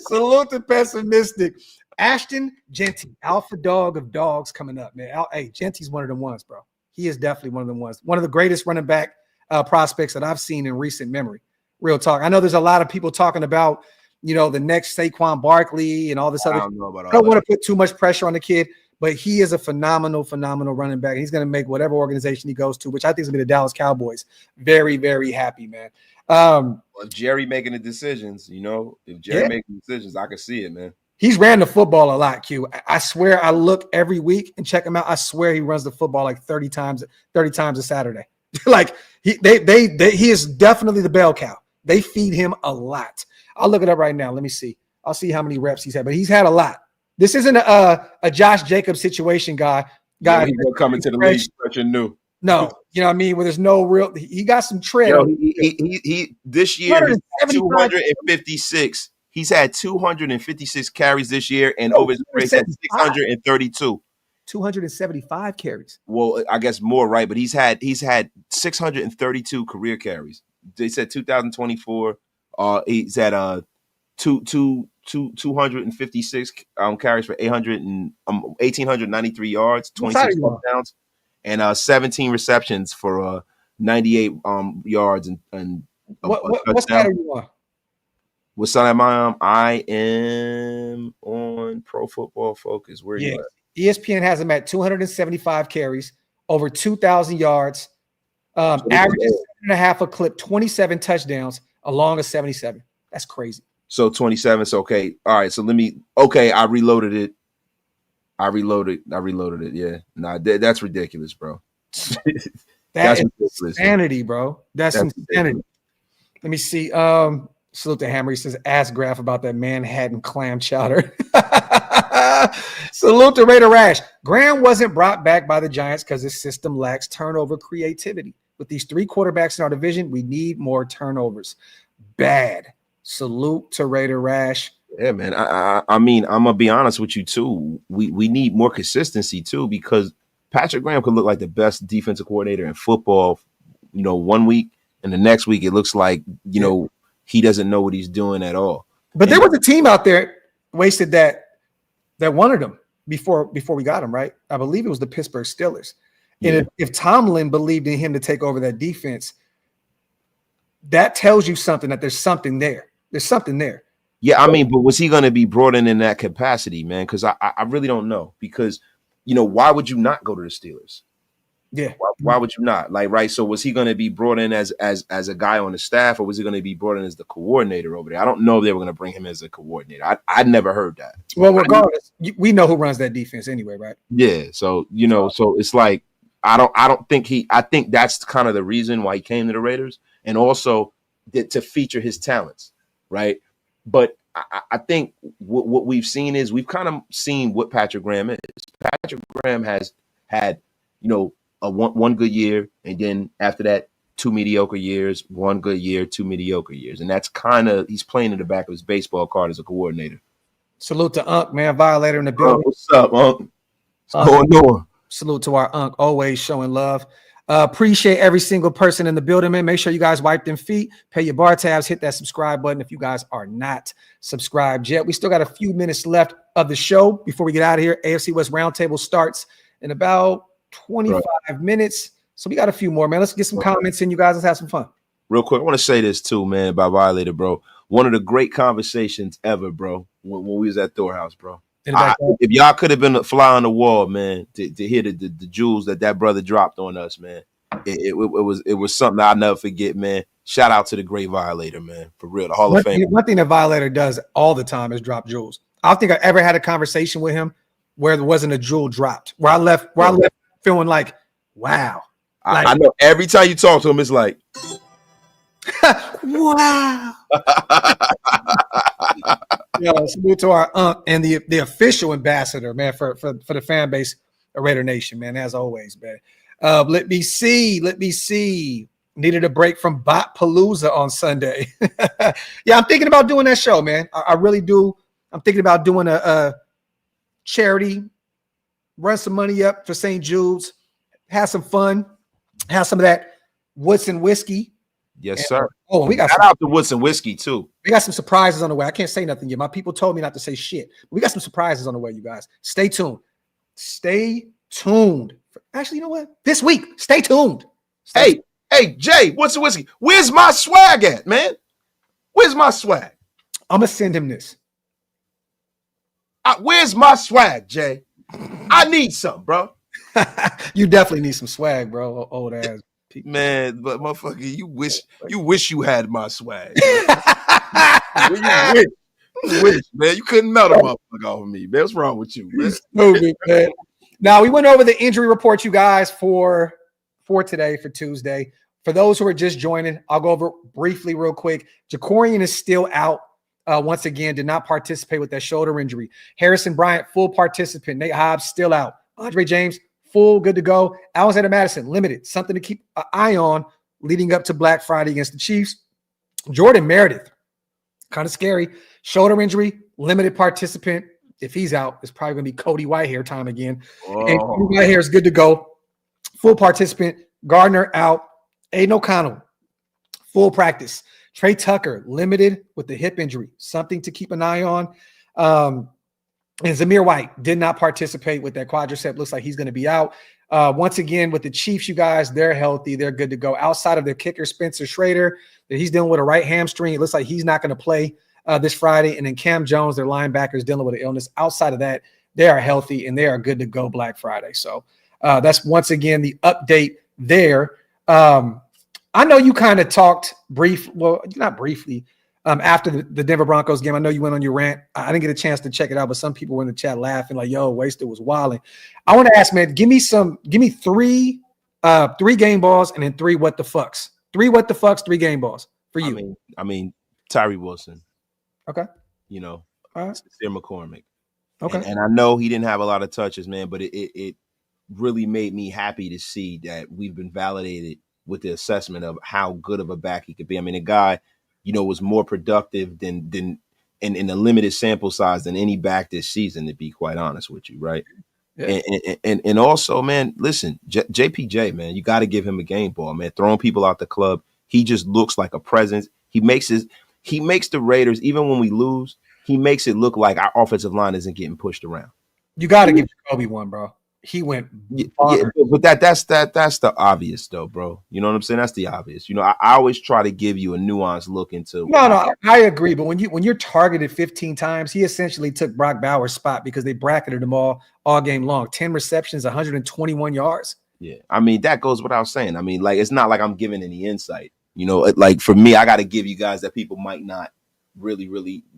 S1: Salute to Pessimistic. Ashton Genty, alpha dog of dogs coming up, man. Hey, Genty's one of the ones, bro. He is definitely one of the ones. One of the greatest running back prospects that I've seen in recent memory. Real talk. I know there's a lot of people talking about, the next Saquon Barkley and all this other. I don't want to put too much pressure on the kid, but he is a phenomenal running back. He's going to make whatever organization he goes to, which I think is going to be the Dallas Cowboys. Very, very happy, man.
S2: Jerry making the decisions, if Jerry making decisions, I can see it, man.
S1: He's ran the football a lot, Q. I swear I look every week and check him out. I swear he runs the football like 30 times a Saturday. Like he is definitely the bell cow. They feed him a lot. I'll look it up right now. Let me see. I'll see how many reps he's had, but he's had a lot. This isn't a Josh Jacobs situation, guy.
S2: Yeah, he's gonna come into the league such a new.
S1: No, you know what I mean? Where there's no real, he got some tread.
S2: He this year 256. He's had 256 carries this year, and over his career, 632.
S1: 275 carries.
S2: Well, I guess more, right? But he's had 632 career carries. They said 2024. He's at 256 carries for 1,893 yards, 26 touchdowns, and 17 receptions for 98 yards and
S1: what side are you on?
S2: What side am I on? I am on Pro Football Focus. Where you at?
S1: ESPN has him at 275 carries, over 2,000 yards, averages 7.5 a clip, 27 touchdowns, along a 77. That's crazy.
S2: So 27. So okay. All right. So I reloaded it. I reloaded it. Yeah. Nah, that's ridiculous, bro.
S1: That's ridiculous. Insanity, bro. That's insanity. Ridiculous. Let me see. Salute to Hammer. He says, ask Graph about that Manhattan clam chowder. Salute to Raider Rash. Graham wasn't brought back by the Giants because his system lacks turnover creativity. With these 3 quarterbacks in our division, we need more turnovers. Bad. Salute to Raider Rash.
S2: Yeah, man. I mean, I'm gonna be honest with you too. We need more consistency too, because Patrick Graham could look like the best defensive coordinator in football, 1 week, and the next week it looks like he doesn't know what he's doing at all.
S1: But there was a team out there wasted that wanted him before we got him, right? I believe it was the Pittsburgh Steelers. Yeah. And if Tomlin believed in him to take over that defense, that tells you something, that there's something there. There's something there.
S2: Yeah, I mean, but was he going to be brought in that capacity, man? Because I really don't know. Because, why would you not go to the Steelers?
S1: Yeah.
S2: Why would you not? Like, right. So was he going to be brought in as a guy on the staff, or was he going to be brought in as the coordinator over there? I don't know if they were going to bring him as a coordinator. I never heard that.
S1: Well, regardless, we know who runs that defense anyway, right?
S2: Yeah. So, so it's like, I think that's kind of the reason why he came to the Raiders, and also to feature his talents. Right. But I think what we've seen is we've kind of seen what Patrick Graham is. Patrick Graham has had, a one good year, and then after that, 2 mediocre years, 1 good year, 2 mediocre years. And that's kind of, he's playing in the back of his baseball card as a coordinator.
S1: Salute to Unc, man, violator in the building.
S2: What's up, Unc? What's going on?
S1: Salute to our Unc, always showing love. Appreciate every single person in the building, man. Make sure you guys wipe them feet, pay your bar tabs, hit that subscribe button if you guys are not subscribed yet. We still got a few minutes left of the show before we get out of here. AFC West Roundtable starts in about 25 minutes. So we got a few more, man. Let's get some comments in, you guys. Let's have some fun.
S2: Real quick, I want to say this too, man, about Violator, bro. One of the great conversations ever, bro, when we was at Thor House, bro. If y'all could have been a fly on the wall, man, to hear the jewels that brother dropped on us, man, it was something I'll never forget, man. Shout out to the great Violator, man, for real. The Hall of Fame.
S1: One thing that Violator does all the time is drop jewels. I don't think I ever had a conversation with him where there wasn't a jewel dropped. Where I left feeling like, wow. Like,
S2: I know every time you talk to him, it's like,
S1: wow. Salute to our and the official ambassador, man, for the fan base of Raider Nation, man, as always, man. Let me see. Needed a break from Bot Palooza on Sunday. Yeah, I'm thinking about doing that show, man. I really do. I'm thinking about doing a charity, run some money up for St. Jude's, have some fun, have some of that Woodson whiskey.
S2: Yes, sir.
S1: We got
S2: shout out to Woodson whiskey too.
S1: We got some surprises on the way. I can't say nothing yet. My people told me not to say shit. We got some surprises on the way, you guys. Stay tuned. Actually, you know what? This week, stay tuned.
S2: Hey, Jay, Woodson whiskey. Where's my swag at, man? Where's my swag?
S1: I'm gonna send him this.
S2: Where's my swag, Jay? I need some, bro.
S1: You definitely need some swag, bro. Old ass people.
S2: Man, but motherfucker, you wish you had my swag. You wish, man. You couldn't melt a motherfucker off of me, man. What's wrong with you, man?
S1: Stupid, man. Now we went over the injury report, you guys, for today, for Tuesday. For those who are just joining, I'll go over briefly real quick. Jacorian is still out. Once again, did not participate with that shoulder injury. Harrison Bryant, full participant. Nate Hobbs, still out. Andre James, full, good to go. Alexander Madison, limited. Something to keep an eye on leading up to Black Friday against the Chiefs. Jordan Meredith, kind of scary. Shoulder injury, limited participant. If he's out, it's probably going to be Cody Whitehair time again. And Cody Whitehair is good to go. Full participant. Gardner out. Aidan O'Connell, full practice. Trey Tucker, limited with the hip injury. Something to keep an eye on. And Zamir White did not participate with that quadricep. Looks like he's going to be out. Once again, with the Chiefs, you guys, they're healthy. They're good to go. Outside of their kicker, Spencer Schrader, that he's dealing with a right hamstring. It looks like he's not going to play this Friday. And then Cam Jones, their linebacker, is dealing with an illness. Outside of that, they are healthy and they are good to go Black Friday. So that's once again the update there. I know you kind of talked not briefly, after the Denver Broncos game. I know you went on your rant. I didn't get a chance to check it out, but some people were in the chat laughing like, yo, Wasted was wilding. I want to ask, man, give me three game balls and then three what the fucks. 3 what the fucks, 3 game balls for you.
S2: I mean, Tyree Wilson.
S1: Okay.
S2: All
S1: right.
S2: Sincere McCormick.
S1: Okay.
S2: And I know he didn't have a lot of touches, man, but it really made me happy to see that we've been validated with the assessment of how good of a back he could be. I mean, a guy, was more productive than in a limited sample size than any back this season, to be quite honest with you, right? Yeah. And also, man, listen, JPJ, man, you got to give him a game ball, man. Throwing people out the club, he just looks like a presence. He makes the Raiders, even when we lose, he makes it look like our offensive line isn't getting pushed around.
S1: You got to give Jacoby one, bro. He went,
S2: but that's the obvious though, bro. You know what I'm saying? That's the obvious. I always try to give you a nuanced look into.
S1: No, I agree. But when you're targeted 15 times, he essentially took Brock Bowers' spot because they bracketed him all game long. 10 receptions, 121 yards.
S2: Yeah, I mean that goes without saying. I mean, like it's not like I'm giving any insight. Like for me, I got to give you guys that people might not really,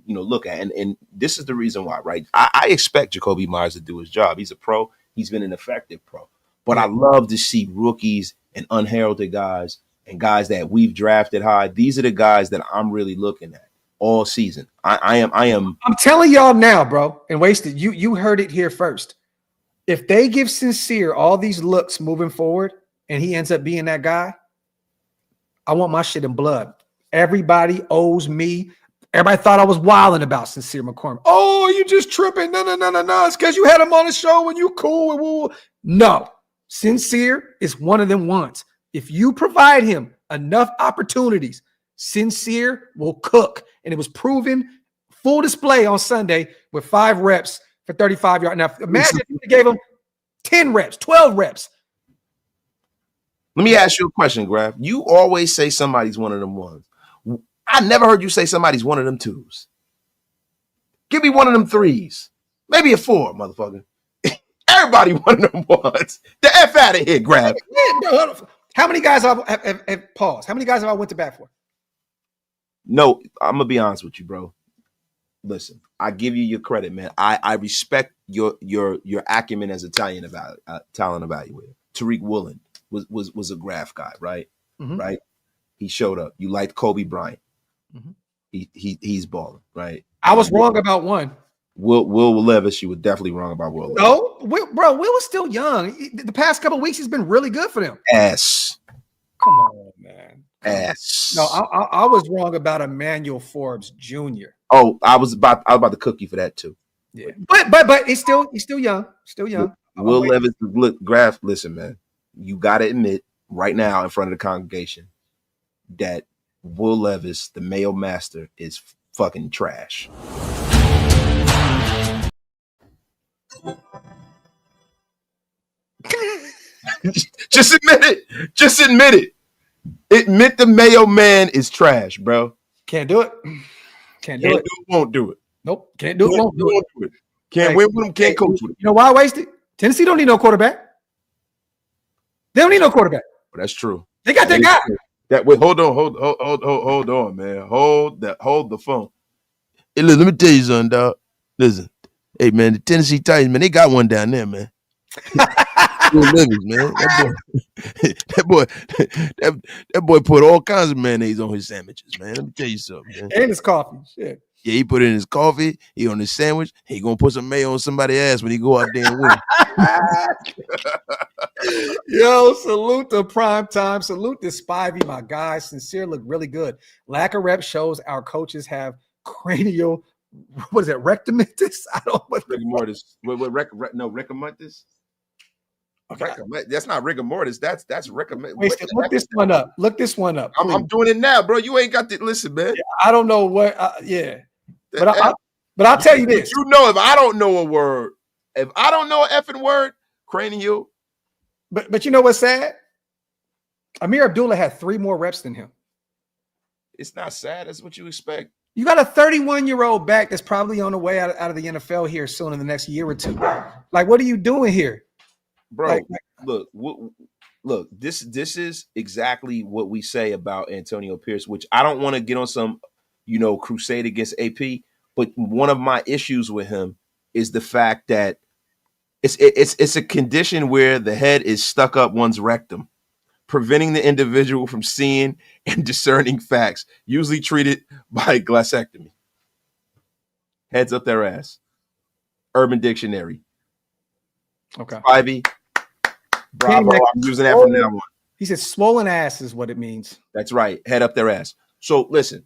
S2: look at, and this is the reason why, right? I expect Jacoby Myers to do his job. He's a pro. He's been an effective pro. But I love to see rookies and unheralded guys and guys that we've drafted high. These are the guys that I'm really looking at all season. I am.
S1: I'm telling y'all now, bro, and Wasted, you heard it here first. If they give Sincere all these looks moving forward and he ends up being that guy, I want my shit in blood. Everybody owes me. Everybody thought I was wilding about Sincere McCormick. Oh, you just tripping. No. It's because you had him on the show and you cool. No. Sincere is one of them ones. If you provide him enough opportunities, Sincere will cook. And it was proven full display on Sunday with 5 reps for 35 yards. Now, imagine if they gave him 10 reps, 12 reps.
S2: Let me ask you a question, Graf. You always say somebody's one of them ones. I never heard you say somebody's one of them 2s. Give me one of them 3s. Maybe a 4, motherfucker. Everybody one of them ones. The F out of here, Graf.
S1: How many guys have paused? How many guys have I went to bat for?
S2: No, I'm gonna be honest with you, bro. Listen, I give you your credit, man. I respect your acumen as a talent evaluator. Tariq Woolen was a graph guy, right?
S1: Mm-hmm.
S2: Right. He showed up. You liked Kobe Bryant.
S1: Mm-hmm.
S2: He's balling, right?
S1: I was wrong about one.
S2: Will Levis, you were definitely wrong about Will Levis.
S1: No, Will was still young. The past couple of weeks, he's been really good for them.
S2: Ass.
S1: Come on, man.
S2: Ass.
S1: No, I was wrong about Emmanuel Forbes Jr.
S2: Oh, I was about to cook you for that too.
S1: Yeah, but he's still young. Still young.
S2: Will Levis, look, Graf, listen, man. You gotta admit right now in front of the congregation that Will Levis, the Mayo Master, is fucking trash. Just admit it. Just admit it. Admit the Mayo man is trash, bro.
S1: Can't do it. Can't do it.
S2: Won't do it.
S1: Nope. Can't do it. Won't do it.
S2: Can't win with him. Can't coach with him.
S1: You know why I wasted? Tennessee don't need no quarterback. They don't need no quarterback.
S2: That's true.
S1: They got that guy.
S2: Hold on, man. Hold the phone.
S3: Hey, look, let me tell you something, dog. Listen, hey, man, the Tennessee Titans, man, they got one down there, man. Will Levis, man. That boy put all kinds of mayonnaise on his sandwiches, man. Let me tell you something, man.
S1: And his coffee. Shit.
S3: Yeah, he put it in his coffee. He on his sandwich. He gonna put some mayo on somebody's ass when he go out there and win.
S1: Yo, salute to prime time. Salute to Spivey, my guy. Sincere look really good. Lack of rep shows our coaches have cranial. What is it? Rectomitis? I don't know.
S2: Rigor mortis. Recommendus. Okay. That's not rigor mortis. That's recommend.
S1: Look this one up. Look this one up.
S2: I'm doing it now, bro. You ain't got to listen, man.
S1: Yeah, I don't know what. But I'll tell you this.
S2: You know, if I don't know a word, if I don't know an effing word, cranial.
S1: But you know what's sad? Amir Abdullah had 3 more reps than him.
S2: It's not sad. That's what you expect.
S1: You got a 31-year-old back that's probably on the way out of the NFL here soon in the next year or two. Like, what are you doing here?
S2: Bro, look, this is exactly what we say about Antonio Pierce, which I don't want to get on some, crusade against AP, but one of my issues with him is the fact that it's a condition where the head is stuck up one's rectum, preventing the individual from seeing and discerning facts, usually treated by glossectomy. Heads up their ass. Urban Dictionary.
S1: Okay.
S2: Spivey. Bravo. I'm using that from now on.
S1: He said swollen ass is what it means.
S2: That's right. Head up their ass. So listen,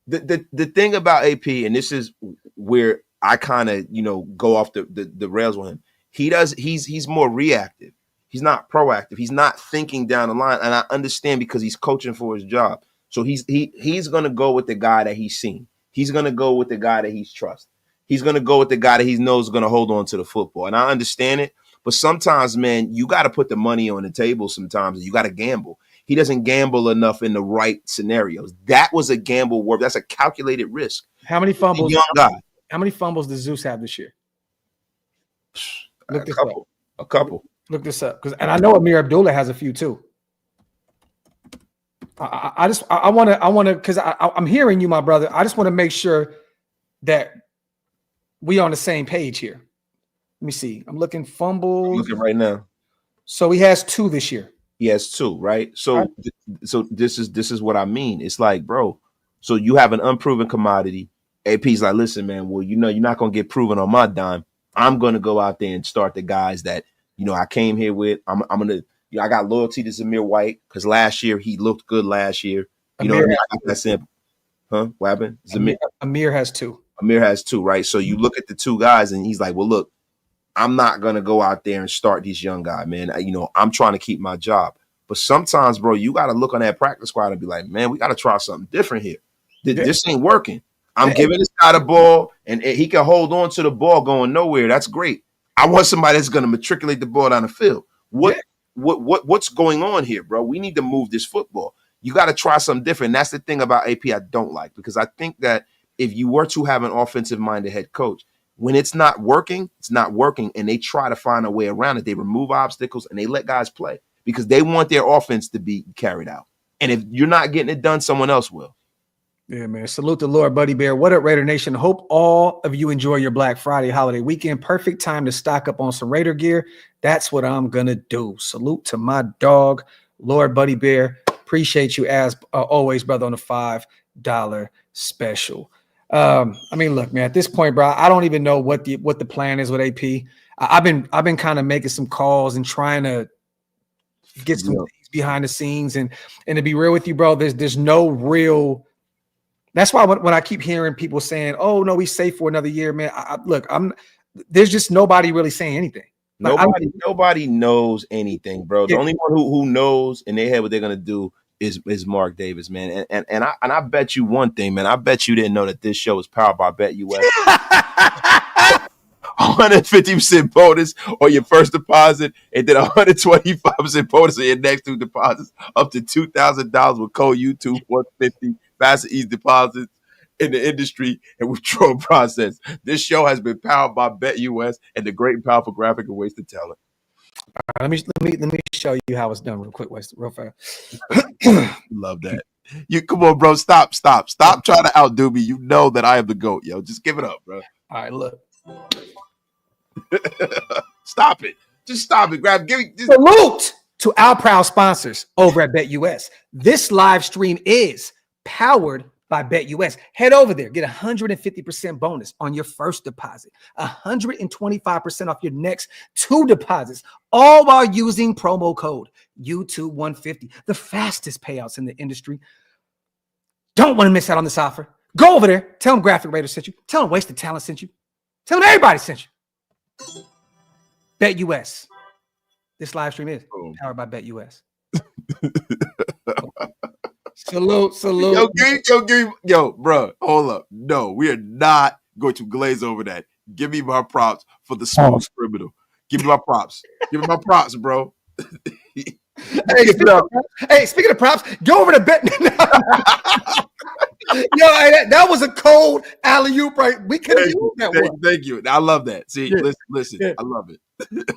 S2: the thing about AP, and this is where I kind of, go off the rails with him. He's more reactive. He's not proactive. He's not thinking down the line. And I understand because he's coaching for his job. So he's going to go with the guy that he's seen. He's going to go with the guy that he's trust. He's going to go with the guy that he knows is going to hold on to the football. And I understand it. But sometimes, man, you got to put the money on the table sometimes. You got to gamble. He doesn't gamble enough in the right scenarios. That was a gamble worth. That's a calculated risk.
S1: How many fumbles?
S2: Young guy.
S1: How many fumbles does Zeus have this year?
S2: A couple.
S1: Look this up. And I know Amir Abdullah has a few too. I want to, because I'm hearing you, my brother. I just want to make sure that we on the same page here. Let me see. I'm looking fumbles.
S2: I'm looking right now.
S1: So he has 2 this year.
S2: He has 2, right? So, so this is what I mean. It's like, bro. So you have an unproven commodity. AP's like, listen, man. Well, you're not gonna get proven on my dime. I'm gonna go out there and start the guys that I came here with. I'm gonna. I got loyalty to Zamir White because last year he looked good. Last year, what I mean? That's simple. Huh? What happened?
S1: Amir has 2.
S2: Amir has 2, right? So you look at the 2 guys, and he's like, well, look. I'm not going to go out there and start these young guys, man. I'm trying to keep my job. But sometimes, bro, you got to look on that practice squad and be like, man, we got to try something different here. This ain't working. I'm giving this guy the ball, and he can hold on to the ball going nowhere. That's great. I want somebody that's going to matriculate the ball down the field. What's going on here, bro? We need to move this football. You got to try something different. And that's the thing about AP I don't like, because I think that if you were to have an offensive-minded head coach, when it's not working, and they try to find a way around it. They remove obstacles and they let guys play. because they want their offense to be carried out. And if you're not getting it done, someone else will.
S1: Yeah, man. Salute to Lord Buddy Bear. What up, Raider Nation? Hope all of you enjoy your Black Friday holiday weekend. Perfect time to stock up on some Raider gear. That's what I'm going to do. Salute to my dog, Lord Buddy Bear. Appreciate you as always, brother, on the $5 special. I mean, look, man, at this point, bro, I don't even know what the plan is with AP. I've been kind of making some calls and trying to get some things behind the scenes. And to be real with you, bro, there's no real. That's why when I keep hearing people saying, "Oh no, he's safe for another year," man. There's just nobody really saying anything. Like,
S2: nobody knows anything, bro. The only one who knows and they have what they're gonna do is Mark Davis, man. And I bet you one thing, man. I bet you didn't know that this show is powered by BetUS. 150% bonus on your first deposit, and then 125% bonus on your next 2 deposits, up to $2,000 with code YouTube 150. Fast and easy deposits in the industry and withdrawal process. This show has been powered by BetUS and the great and powerful graphic and ways to tell it.
S1: All right, let me show you how it's done real quick, real fast.
S2: Love that. You come on, bro. Stop trying to outdo me. You know that I am the GOAT, yo. Just give it up, bro.
S1: All right, look.
S2: Stop it. Just stop it.
S1: Salute to our proud sponsors over at BetUS. This live stream is powered by BetUS. Head over there, get 150% bonus on your first deposit, 125% off your next 2 deposits, all while using promo code YouTube150, the fastest payouts in the industry. Don't want to miss out on this offer. Go over there, tell them Graphic Raiders sent you, tell them Wasted Talent sent you, tell them everybody sent you. BetUS. This live stream is powered by BetUS. Salute.
S2: Yo, bro, hold up. No, we are not going to glaze over that. Give me my props for the smooth criminal. Give me my props. Give me my props, bro.
S1: Speaking of props, go over to Bet. Yo, that was a cold alley-oop, right? We could have used that one.
S2: Thank you. I love that. See, listen, I love it.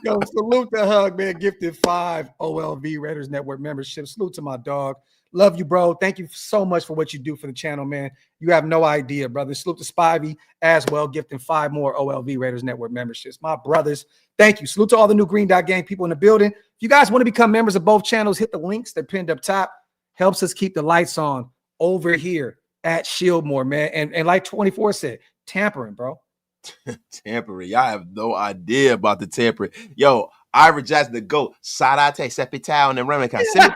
S1: Yo, salute to Hug, man. Gifted 5 OLV Raiders Network memberships. Salute to my dog. Love you, bro. Thank you so much for what you do for the channel, man. You have no idea, brother. Salute to Spivey as well, gifting 5 more OLV Raiders Network memberships. My brothers, thank you. Salute to all the new Green Dot Gang people in the building. If you guys want to become members of both channels, hit the links. They're pinned up top. Helps us keep the lights on over here at Shieldmore, man. And like 24 said, tampering, bro.
S2: Tampering. Y'all have no idea about the tampering. Yo, Ira Jackson, the GOAT. Sarate, Sepitao, and Remington.
S1: Yo,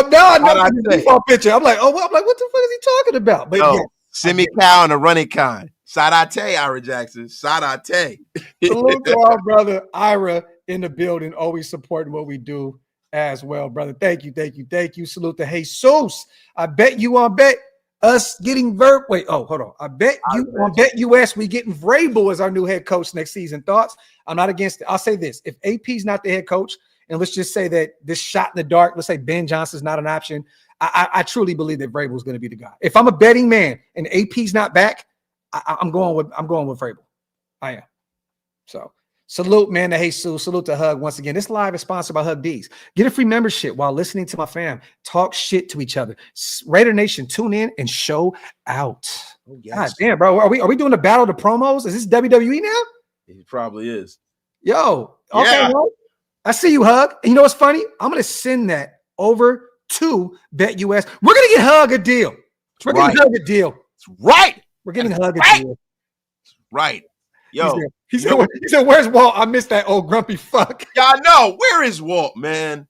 S1: now I know the default picture. I'm like, what the fuck is he talking about? But
S2: yo, Semi-Cow and the running kind. Sarate, Ira Jackson. Sarate.
S1: Salute to our brother Ira in the building, always supporting what we do as well, brother. Thank you. Salute to Jesus. I bet you on Bet us getting hold on. I bet you on BetUS we getting Vrabel as our new head coach next season. Thoughts? I'm not against it. I'll say this: if AP's not the head coach, and let's just say that this shot in the dark, let's say Ben Johnson's not an option, I truly believe that Vrabel is going to be the guy. If I'm a betting man and AP's not back, I'm going with Vrabel. I am. So salute, man, to Jesus. Salute to Hug once again. This live is sponsored by Hug D's. Get a free membership while listening to my fam talk shit to each other. Raider Nation, tune in and show out. Oh, yes. God damn, bro. Are we doing the battle of the promos? Is this WWE now?
S2: It probably is.
S1: Yo, okay, yeah. Well, I see you, Hug. And you know what's funny? I'm going to send that over to BetUS. We're going to get Hug a deal. We're getting Hug a deal.
S2: That's right.
S1: We're getting Hug a deal.
S2: Right. Yo.
S1: He said, where's Walt? I missed that old grumpy fuck.
S2: Y'all know. Where is Walt, man?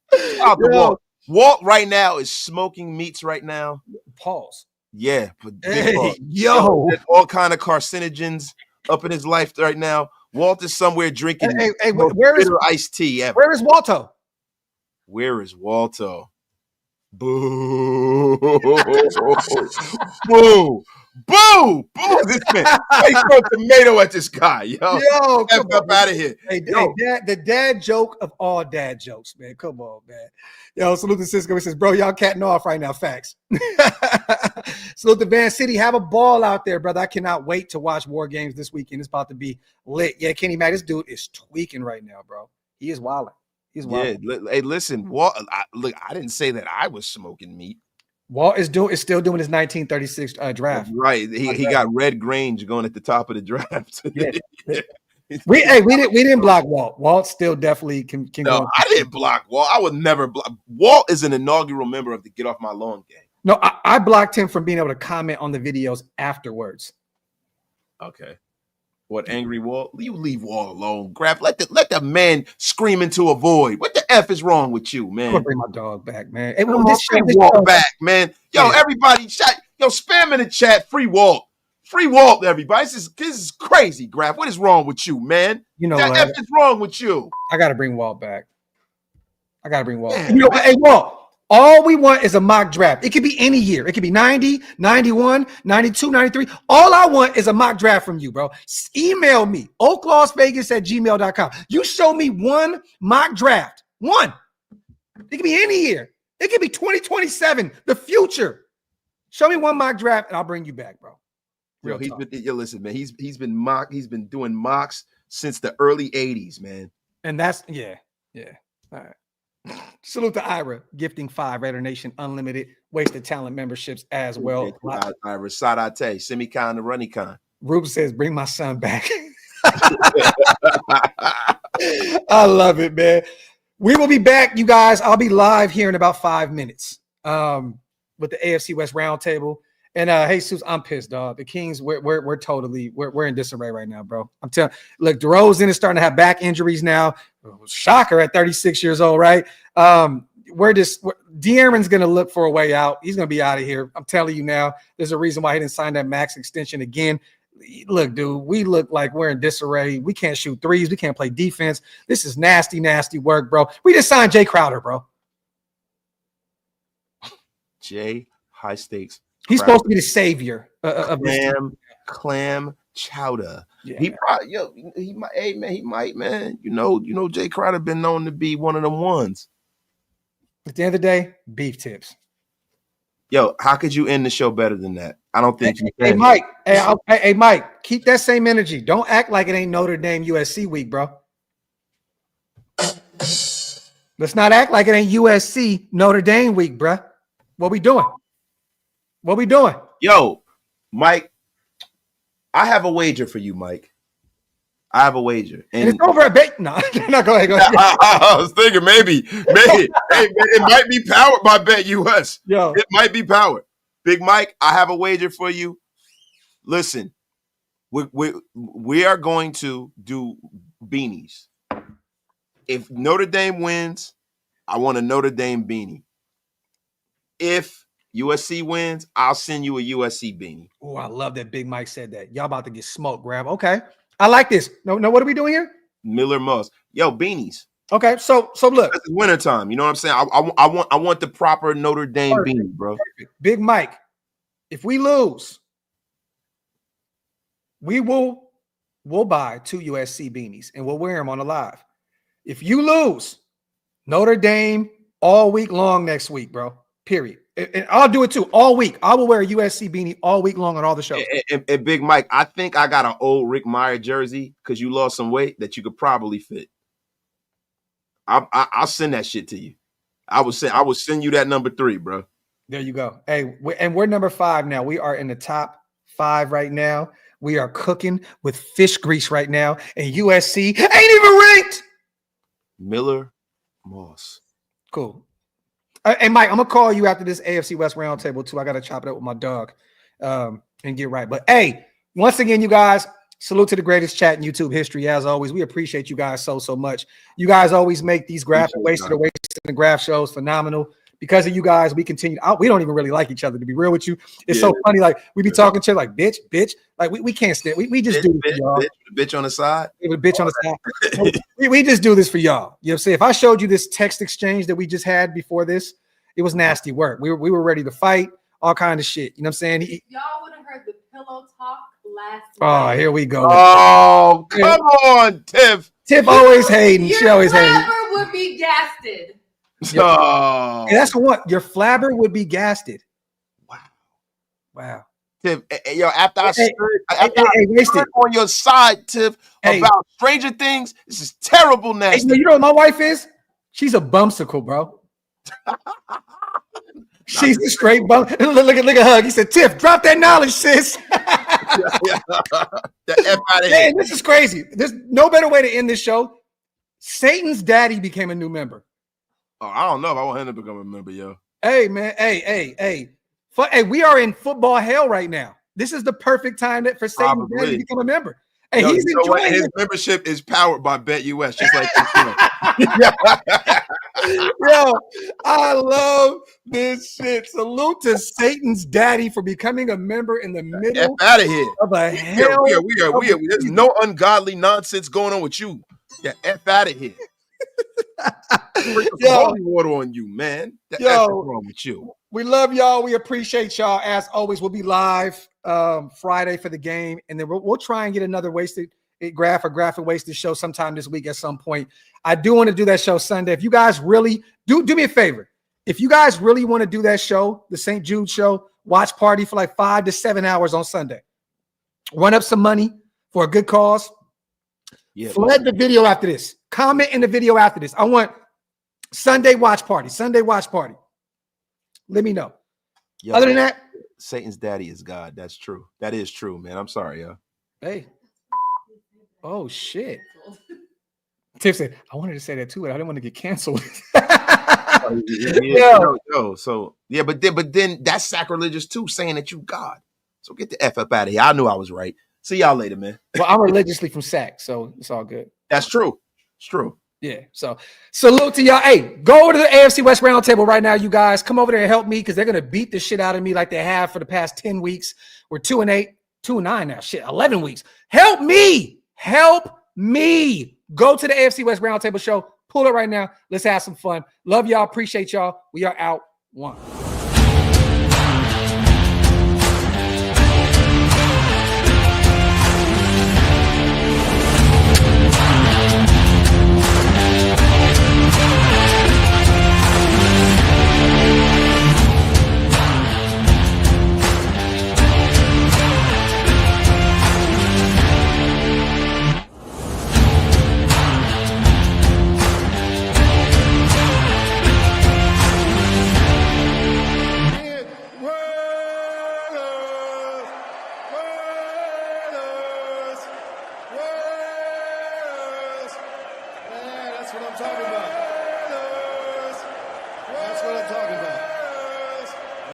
S2: Walt right now is smoking meats right now.
S1: Pause.
S2: Yeah.
S1: Hey,
S2: all kind of carcinogens up in his life right now. Walt is somewhere drinking
S1: where is
S2: iced tea ever.
S1: Where is Walto?
S2: Where is Walto? Boo. Boo. Boo! Boo! This man. He threw a tomato at this guy, yo. Come up out of here.
S1: Hey, the dad joke of all dad jokes, man. Come on, man. Yo, salute to Cisco. He says, bro, y'all catting off right now. Facts. Salute to Van City. Have a ball out there, brother. I cannot wait to watch War Games this weekend. It's about to be lit. Yeah, Kenny Mac, this dude is tweaking right now, bro. He is wilding. He's
S2: Yeah.
S1: wild.
S2: Hey, listen, Walt. Look, I didn't say that I was smoking meat.
S1: Walt is still doing his 1936 draft.
S2: Right. He got Red Grange going at the top of the draft.
S1: Yeah. We didn't block Walt. Walt still definitely can
S2: No,
S1: go.
S2: I didn't block Walt. I would never block. Walt is an inaugural member of the Get Off My Lawn gang.
S1: No, I blocked him from being able to comment on the videos afterwards.
S2: Okay. What, angry Walt? You leave Walt alone. Let the man scream into a void. What the F is wrong with you, man?
S1: I'm gonna bring my dog back, man. Hey,
S2: Come on, bring Walt back, man. Yo, everybody, chat. Yo, spam in the chat. Free Walt. Free Walt, everybody. This is crazy, Graf. What is wrong with you, man?
S1: You know
S2: what
S1: what?
S2: F is wrong with you?
S1: I gotta bring Walt back.
S2: Yeah,
S1: hey, Walt. All we want is a mock draft. It could be any year. It could be 90, 91, 92, 93. All I want is a mock draft from you, bro. Email me, OakLosVegas@gmail.com. You show me one mock draft. One. It could be any year. It could be 2027, the future. Show me one mock draft, and I'll bring you back, bro.
S2: Listen, man. He's been doing mocks since the early 80s, man.
S1: And that's yeah. All right. Salute to Ira, gifting 5 Raider Nation Unlimited Wasted Talent memberships as well.
S2: Ira, Sadate, Semicon to Runnycon.
S1: Rube says, bring my son back. I love it, man. We will be back, you guys. I'll be live here in about 5 minutes with the AFC West Roundtable. And Jesus, I'm pissed, dog. The Kings, we're totally in disarray right now, bro. I'm telling. Look, DeRozan is starting to have back injuries now. Shocker at 36 years old, right? De'Aaron's gonna look for a way out. He's gonna be out of here. I'm telling you now. There's a reason why he didn't sign that max extension again. Look, dude, we look like we're in disarray. We can't shoot threes. We can't play defense. This is nasty, nasty work, bro. We just signed Jay Crowder, bro.
S2: Jay, high stakes.
S1: He's supposed to be the savior of this team.
S2: Clam chowder.
S1: Yeah.
S2: He might, man. You know, Jay Crowder been known to be one of them ones.
S1: At the end of the day, beef tips.
S2: Yo, how could you end the show better than that? I don't think you can.
S1: Hey, Mike. Hey, Mike. Keep that same energy. Don't act like it ain't Notre Dame USC week, bro. Let's not act like it ain't USC Notre Dame week, bro. What we doing?
S2: Yo, Mike, I have a wager for you, Mike. I have a wager.
S1: And it's over a bet. No, go ahead.
S2: I was thinking maybe. Hey, it might be powered by Bet US.
S1: Yo.
S2: It might be powered. Big Mike, I have a wager for you. Listen, we are going to do beanies. If Notre Dame wins, I want a Notre Dame beanie. If USC wins, I'll send you a USC beanie.
S1: Oh, I love that Big Mike said that. Y'all about to get smoked, Grab. Okay. I like this. No, what are we doing here?
S2: Miller Moss. Yo, beanies.
S1: Okay, so look.
S2: It's wintertime. You know what I'm saying? I want the proper Notre Dame beanie, bro.
S1: Perfect. Big Mike, if we lose, we'll buy 2 USC beanies and we'll wear them on the live. If you lose, Notre Dame all week long next week, bro. Period. And I'll do it too all week. I will wear a USC beanie all week long on all the shows.
S2: And Big Mike, I think I got an old Rick Meyer jersey because you lost some weight that you could probably fit. I'll send that shit to you. I will send you that number 3, bro.
S1: There you go. Hey, we're number 5 now. We are in the top 5 right now. We are cooking with fish grease right now, and USC ain't even ranked.
S2: Miller Moss.
S1: Cool. Hey, Mike, I'm going to call you after this AFC West Roundtable, too. I got to chop it up with my dog and get right. But, hey, once again, you guys, salute to the greatest chat in YouTube history, as always. We appreciate you guys so much. You guys always make these graphic wasted and graph shows phenomenal. Because of you guys, we continue. We don't even really like each other, to be real with you. It's so funny. Like, we be talking to like, bitch. Like, we can't stand. We just do this for y'all.
S2: Bitch on the side.
S1: Bitch on the side. we just do this for y'all. You know what I'm saying? If I showed you this text exchange that we just had before this, it was nasty work. We were ready to fight, all kind of shit. You know what I'm saying?
S4: Y'all would have heard the pillow talk last
S1: night. Oh, here we go.
S2: Oh, come on, Tiff.
S1: Tiff always hating. She always hating.
S4: Your flabber would be gasted.
S2: Oh.
S1: And that's the one. Your flabber would be gasted. Wow.
S2: Tiff, yo, after I stood on your side, Tiff, about Stranger Things, this is terrible nasty.
S1: Hey, you know what my wife is? She's a bumsicle, bro. She's a straight bum. Look at Hug. He said, Tiff, drop that knowledge, sis.
S2: The F out of here.
S1: Man, this is crazy. There's no better way to end this show. Satan's daddy became a new member.
S2: Oh, I don't know if I want him to become a member, yo.
S1: Hey, man. Hey, we are in football hell right now. This is the perfect time for Satan's daddy to become a member. Hey,
S2: Yo,
S1: he's enjoying it.
S2: His membership is powered by BetUS, just like
S1: Yo, I love this shit. Salute to Satan's daddy for becoming a member in the middle
S2: out of here.
S1: of a hell.
S2: We are. There's no ungodly nonsense going on with you. Get F out of here. Holy water on you, man. The F is wrong with you.
S1: We love y'all. We appreciate y'all. As always, we'll be live Friday for the game, and then we'll try and get another graphic wasted show sometime this week at some point. I do want to do that show Sunday. If you guys really do me a favor, if you guys really want to do that show, the St. Jude show, watch party for like 5 to 7 hours on Sunday, run up some money for a good cause. Yeah, flood the video after this. Comment in the video after this. I want Sunday watch party. Let me know.
S2: Yo,
S1: other than that,
S2: Satan's daddy is God. That's true. That is true, man. I'm sorry, yo.
S1: Hey. Oh, shit. Tiff said, I wanted to say that too, but I didn't want to get canceled.
S2: But then that's sacrilegious too, saying that you God. So get the F up out of here. I knew I was right. See y'all later, man.
S1: Well, I'm religiously from SAC, so it's all good.
S2: That's true. It's true.
S1: Yeah. So salute to y'all. Hey, go over to the AFC West Roundtable right now, you guys. Come over there and help me because they're going to beat the shit out of me like they have for the past 10 weeks. We're 2-8, 2-9 now. Shit, 11 weeks. Help me. Go to the AFC West Roundtable show. Pull it right now. Let's have some fun. Love y'all. Appreciate y'all. We are out. One.
S5: That's what I'm talking about.